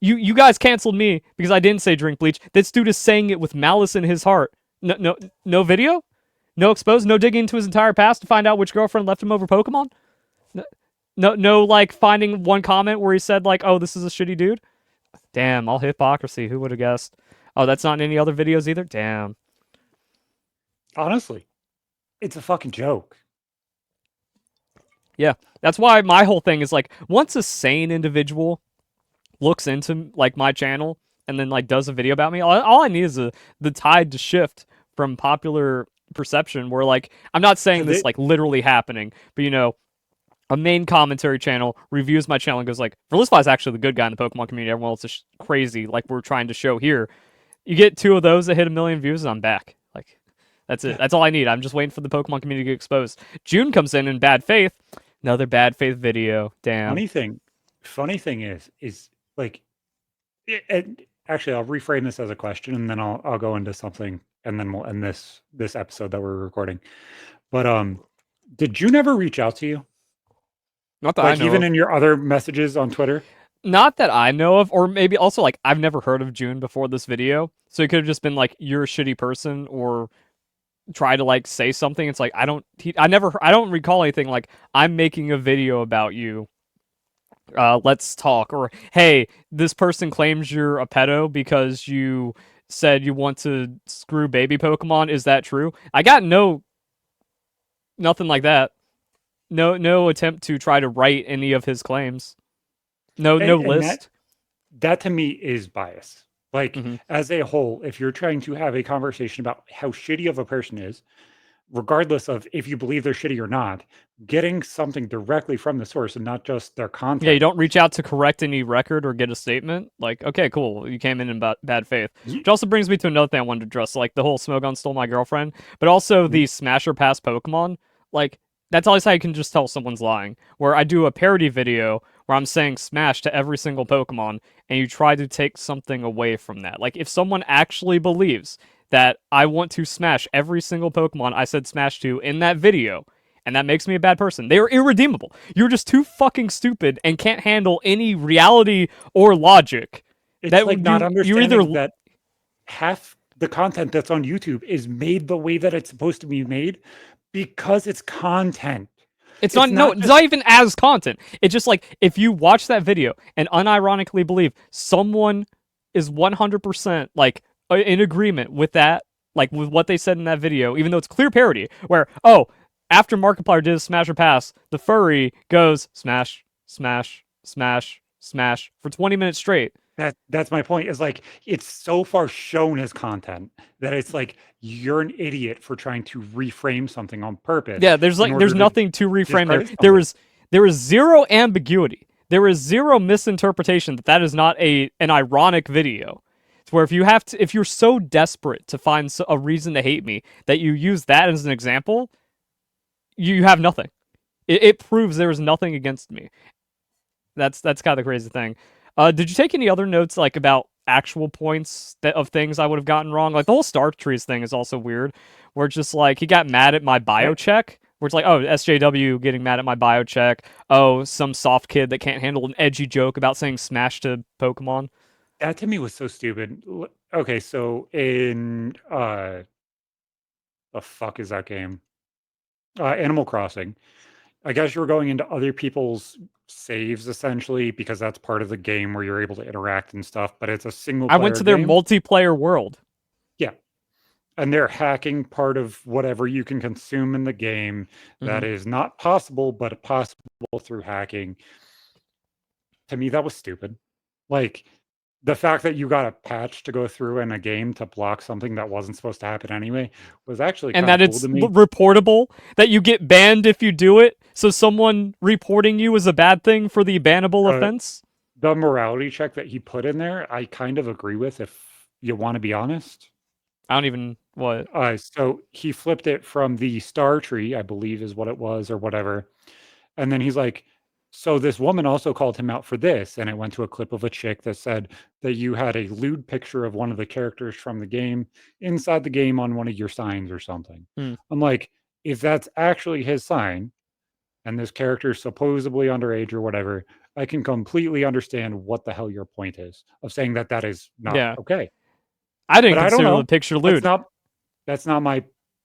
You guys canceled me because I didn't say drink bleach. This dude is saying it with malice in his heart. No video, no exposed, no digging into his entire past to find out which girlfriend left him over Pokemon. No, like finding one comment where he said like, "Oh, this is a shitty dude." Damn, all hypocrisy. Who would have guessed? Oh, that's not in any other videos either. Damn. Honestly, it's a fucking joke. Yeah, that's why my whole thing is like, once a sane individual looks into like my channel and then like does a video about me, all I need is the tide to shift from popular perception. Where like, I'm not saying this like literally happening, but you know, a main commentary channel reviews my channel and goes like, Verlisify is actually the good guy in the Pokemon community. Everyone else is crazy, like we're trying to show here. You get 2 of those that hit 1 million views, and I'm back. Like, that's it. That's all I need. I'm just waiting for the Pokemon community to get exposed. June comes in bad faith. Another bad faith video. Damn. Funny thing is like, actually, I'll reframe this as a question, and then I'll go into something, and then we'll end this episode that we're recording. But did June ever reach out to you? Not that like I know even of. in your other messages on Twitter? Not that I know of, or maybe also like I've never heard of June before this video, so it could have just been like, you're a shitty person, or try to like say something. It's like I don't recall anything like, I'm making a video about you. Let's talk, or hey, this person claims you're a pedo because you said you want to screw baby Pokemon. Is that true? I got nothing like that. No attempt to try to write any of his claims. No And list. that to me is bias. Like, Mm-hmm. as a whole, if you're trying to have a conversation about how shitty of a person is, regardless of if you believe they're shitty or not, getting something directly from the source and not just their content. Yeah, you don't reach out to correct any record or get a statement. Like, okay, cool, you came in bad faith. Which also brings me to another thing I wanted to address, like the whole Smogon stole my girlfriend, but also the Smasher Pass Pokemon. Like, that's always how you can just tell someone's lying. Where I do a parody video where I'm saying Smash to every single Pokemon, and you try to take something away from that. Like, if someone actually believes that I want to smash every single Pokemon I said Smash to in that video, and that makes me a bad person, they are irredeemable. You're just too fucking stupid and can't handle any reality or logic. It's that like not you're understanding either that half the content that's on YouTube is made the way that it's supposed to be made because it's content. It's not even as content. It's just like, if you watch that video and unironically believe someone is 100% like in agreement with that, like with what they said in that video, even though it's clear parody, where, oh, after Markiplier did a Smash or Pass, the furry goes smash, smash, smash, smash for 20 minutes straight. That's my point. Is like, it's so far shown as content that it's like, you're an idiot for trying to reframe something on purpose. Yeah, there's nothing to reframe there. There is zero ambiguity. There is zero misinterpretation that is not an ironic video. It's where if you're so desperate to find a reason to hate me that you use that as an example, you have nothing. It proves there is nothing against me. That's kind of the crazy thing. Did you take any other notes like about actual points of things I would have gotten wrong? Like the whole Star Trees thing is also weird, where it's just like he got mad at my bio check, where it's like, oh, SJW getting mad at my bio check. Oh, some soft kid that can't handle an edgy joke about saying smash to Pokemon. That to me was so stupid. Okay, so in the fuck is that game? Animal Crossing. I guess you're going into other people's saves essentially, because that's part of the game where you're able to interact and stuff, but it's a single player I went to their game. Multiplayer world. Yeah. And they're hacking part of whatever you can consume in the game that is not possible, but possible through hacking. To me, that was stupid. Like, the fact that you got a patch to go through in a game to block something that wasn't supposed to happen anyway was actually and that cool it's to me. Reportable, that you get banned if you do it. So someone reporting you is a bad thing for the bannable offense. The morality check that he put in there, I kind of agree with, if you want to be honest. I don't even what. So he flipped it from the star tree, I believe is what it was, or whatever. And then he's like, so this woman also called him out for this. And it went to a clip of a chick that said that you had a lewd picture of one of the characters from the game inside the game on one of your signs or something. I'm like, if that's actually his sign, and this character is supposedly underage or whatever, I can completely understand what the hell your point is of saying that that is not Yeah. okay. I didn't But I don't consider know. the picture That's lewd. not my.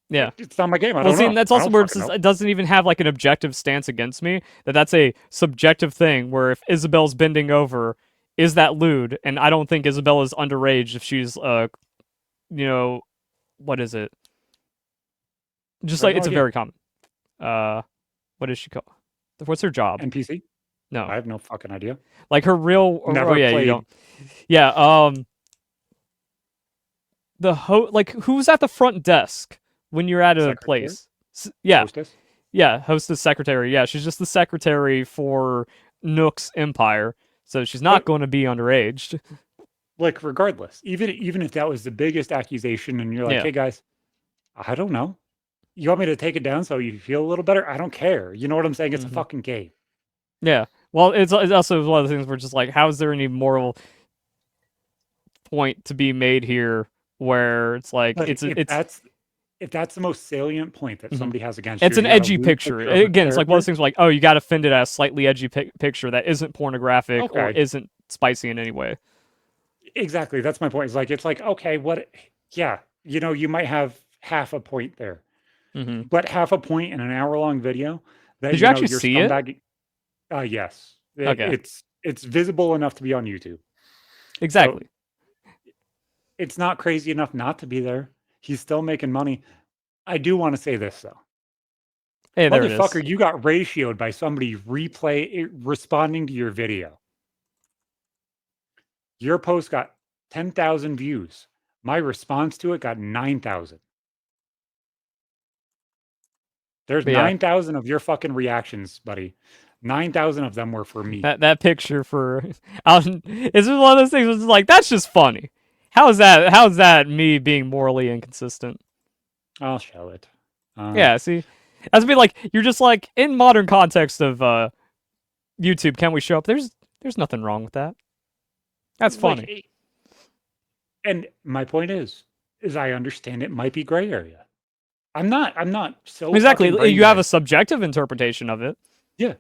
Yeah. It's not my game. I Well, don't see, know. and that's I also don't where fucking know. it doesn't even have like an objective stance against me. That's a subjective thing. Where if Isabel's bending over, is that lewd? And I don't think Isabel is underage if she's you know, what is it? Just I have like no it's a idea. very common. What is she called? What's her job? NPC? No, I have no fucking idea. like her real. Never yeah, played. you don't. Yeah. Like who's at the front desk when you're at a Secretary? place? Yeah, Hostess? yeah, hostess secretary. Yeah, she's just the secretary for Nook's empire, so she's not But going to be underage. like, regardless, even if that was the biggest accusation, and you're like, Yeah. hey guys, I don't know. You want me to take it down so you feel a little better? I don't care. You know what I'm saying? It's a fucking game. Yeah. Well, it's also one of the things where just like, how is there any moral point to be made here where it's like But it's if that's the most salient point that Mhm. somebody has against it's you, an you got a edgy lewd picture. of a Again, it's like one of those character. things like, oh, you got offended at a slightly edgy picture that isn't pornographic or Okay, isn't spicy in any way. exactly. That's my point. It's like okay, what? Yeah, you might have half a point there, hmm but half a point in an hour-long video that Did you actually you're see it? scumbag. Yes, Okay, it's visible enough to be on YouTube. So exactly. it's not crazy enough not to be there. He's still making money. I do want to say this though. Hey, there it is. Motherfucker, you got ratioed by somebody responding to your video. Your post got 10,000 views. My response to it got 9,000. There's But yeah, 9,000 of your fucking reactions, buddy. 9,000 of them were for me. that picture for it's just one of those things where it's like that's just funny. How's that me being morally inconsistent? I'll show it. Yeah, see, that's be like you're just like in modern context of YouTube. Can we show up? There's nothing wrong with that. That's funny. Like, and my point is I understand it might be gray area. I'm not so Exactly. fucking You have brain a subjective interpretation of it. dead.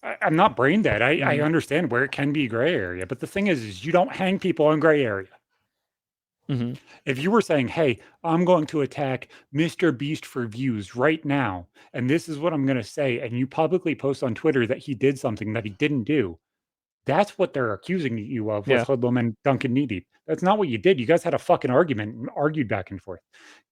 Yeah. I'm not brain dead. I Mhm. understand where it can be gray area, but the thing is you don't hang people in gray area. Mm-hmm. If you were saying, "Hey, I'm going to attack Mr. Beast for views right now, and this is what I'm going to say," and you publicly post on Twitter that he did something that he didn't do, that's what they're accusing you of with Yeah. Hoodlum and Duncan Knee-Deep. That's not what you did. You guys had a fucking argument and argued back and forth.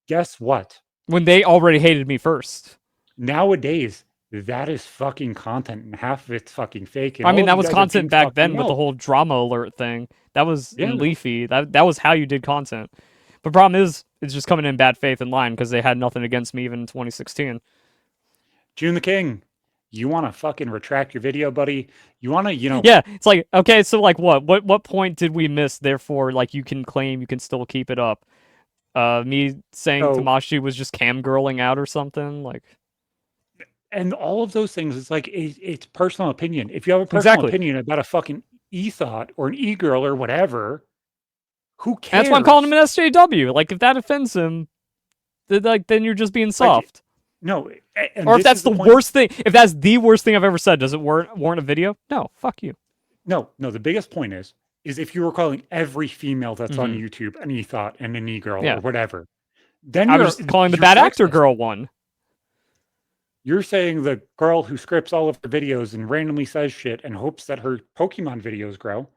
Guess what? When they already hated me first. Nowadays, that is fucking content, and half of it's fucking fake. And I all mean, of that you was guys are being content back fucking then with the out. whole drama alert thing. That was Yeah. in Leafy. That was how you did content. But problem is, it's just coming in bad faith in line because they had nothing against me even in 2016. Joon The King, you want to fucking retract your video, buddy? You want to, Yeah, it's like, okay, so like what point did we miss? Therefore, like you can claim you can still keep it up. Me saying So, Tamashi was just cam girling out or something like. and all of those things, it's like it's personal opinion. If you have a personal Exactly. opinion about a fucking e-thought or an e-girl or whatever, who And cares? that's why I'm calling him an SJW. Like if that offends him, then you're just being soft. No, and Or if this that's is the point. worst thing, if that's the worst thing I've ever said, does it warrant a video? No, fuck you. No, the biggest point is if you were calling every female that's on Mhm. YouTube an e-thought and an e-girl Yeah. or whatever, then I you're was just calling the you're bad actor sexist. girl one. You're saying the girl who scripts all of her videos and randomly says shit and hopes that her Pokemon videos grow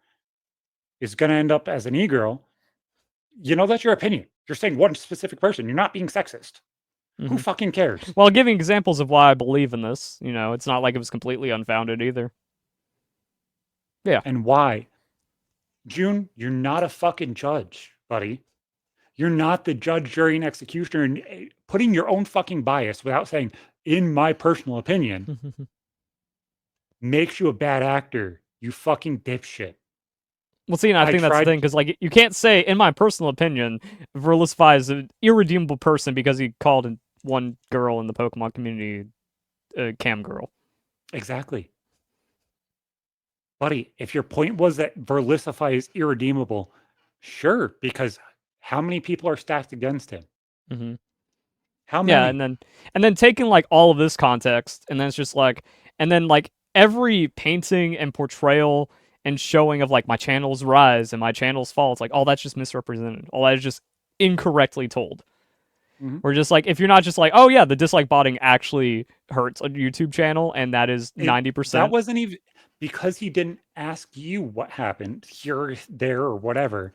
is going to end up as an e-girl. That's your opinion. You're saying one specific person. You're not being sexist. Who fucking cares? Well, giving examples of why I believe in this, it's not like it was completely unfounded either. Yeah. And why? June, you're not a fucking judge, buddy. You're not the judge, jury, and executioner. And putting your own fucking bias without saying, in my personal opinion, makes you a bad actor. You fucking dipshit. Well, see, and I think that's the thing, because, like, you can't say, in my personal opinion, Verlisify is an irredeemable person because he called one girl in the Pokemon community a cam girl. Exactly. Buddy, if your point was that Verlisify is irredeemable, sure, because how many people are stacked against him? Mm-hmm. How Yeah, many? and then taking like all of this context, and then it's just like, and then like every painting and portrayal and showing of like my channel's rise and my channel's fall, it's like all that's just misrepresented. All that is just incorrectly told. Mhm. We're just like, if you're not just like, oh yeah, the dislike botting actually hurts a YouTube channel, and that is That 90%. wasn't even because he didn't ask you what happened here, there, or whatever.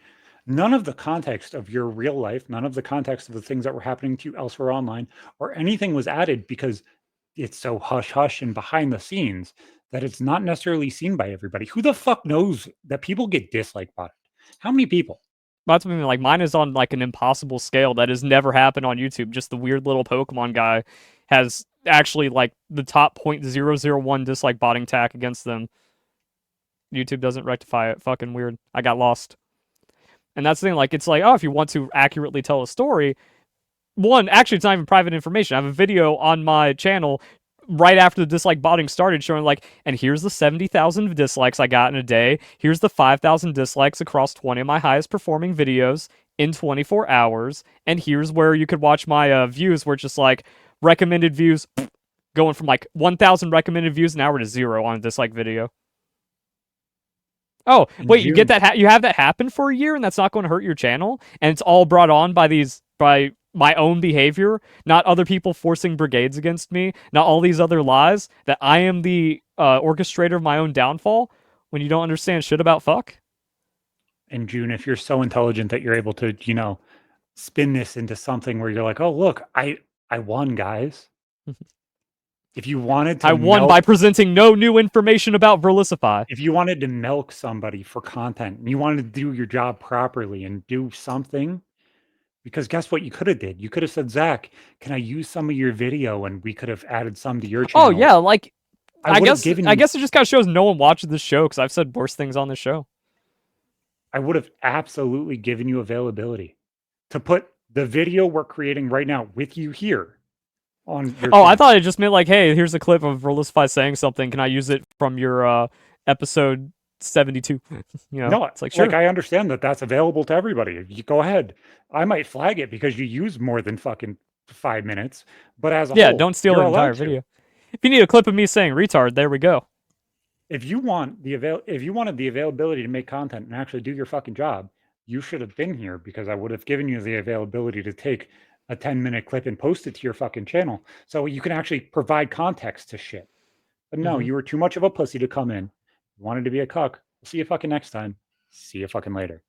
None of the context of your real life, none of the context of the things that were happening to you elsewhere online, or anything was added because it's so hush hush and behind the scenes that it's not necessarily seen by everybody. Who the fuck knows that people get dislike botted? How many people? That's what I mean. Like mine is on like an impossible scale that has never happened on YouTube. Just the weird little Pokemon guy has actually like the top 0.001 dislike botting tag against them. YouTube doesn't rectify it. Fucking weird. I got lost. And that's the thing. Like it's like, oh, if you want to accurately tell a story, one, actually, it's not even private information. I have a video on my channel right after the dislike botting started showing like, and here's the 70,000 dislikes I got in a day. Here's the 5,000 dislikes across 20 of my highest performing videos in 24 hours. And here's where you could watch my views, where it's just like recommended views going from like 1,000 recommended views an hour to 0 on a dislike video. Oh, In wait, you get June, that? You have that happen for a year, and that's not going to hurt your channel, and it's all brought on by my own behavior, not other people forcing brigades against me, not all these other lies. That I am the orchestrator of my own downfall. When you don't understand shit about fuck. if you're so intelligent that you're able to, spin this into something where you're like, oh look, I won, guys. If you wanted to I won by milk presenting no new information about Verlisify. if you wanted to milk somebody for content and you wanted to do your job properly and do something, because guess what you could have did? You could have said, Zach, can I use some of your video? And we could have added some to your Oh channel. yeah, like I would have given I you guess it just kind of shows no one watches this show because I've said worse things on this show. I would have absolutely given you availability to put the video we're creating right now with you here on your Oh, I channel. thought it just meant like, hey, here's a clip of Verlisify saying something. Can I use it from your episode 72? No, It's like like sure. I understand that that's available to everybody. You go ahead. I might flag it because you use more than fucking 5 minutes, but as a Yeah, whole, don't steal you're the entire allowed to. video. If you need a clip of me saying retard, there we go. If you wanted the availability to make content and actually do your fucking job, you should have been here because I would have given you the availability to take a 10-minute clip and post it to your fucking channel so you can actually provide context to shit. But no, Mm-hmm. you were too much of a pussy to come in. You wanted to be a cuck. We'll see you fucking next time. See you fucking later.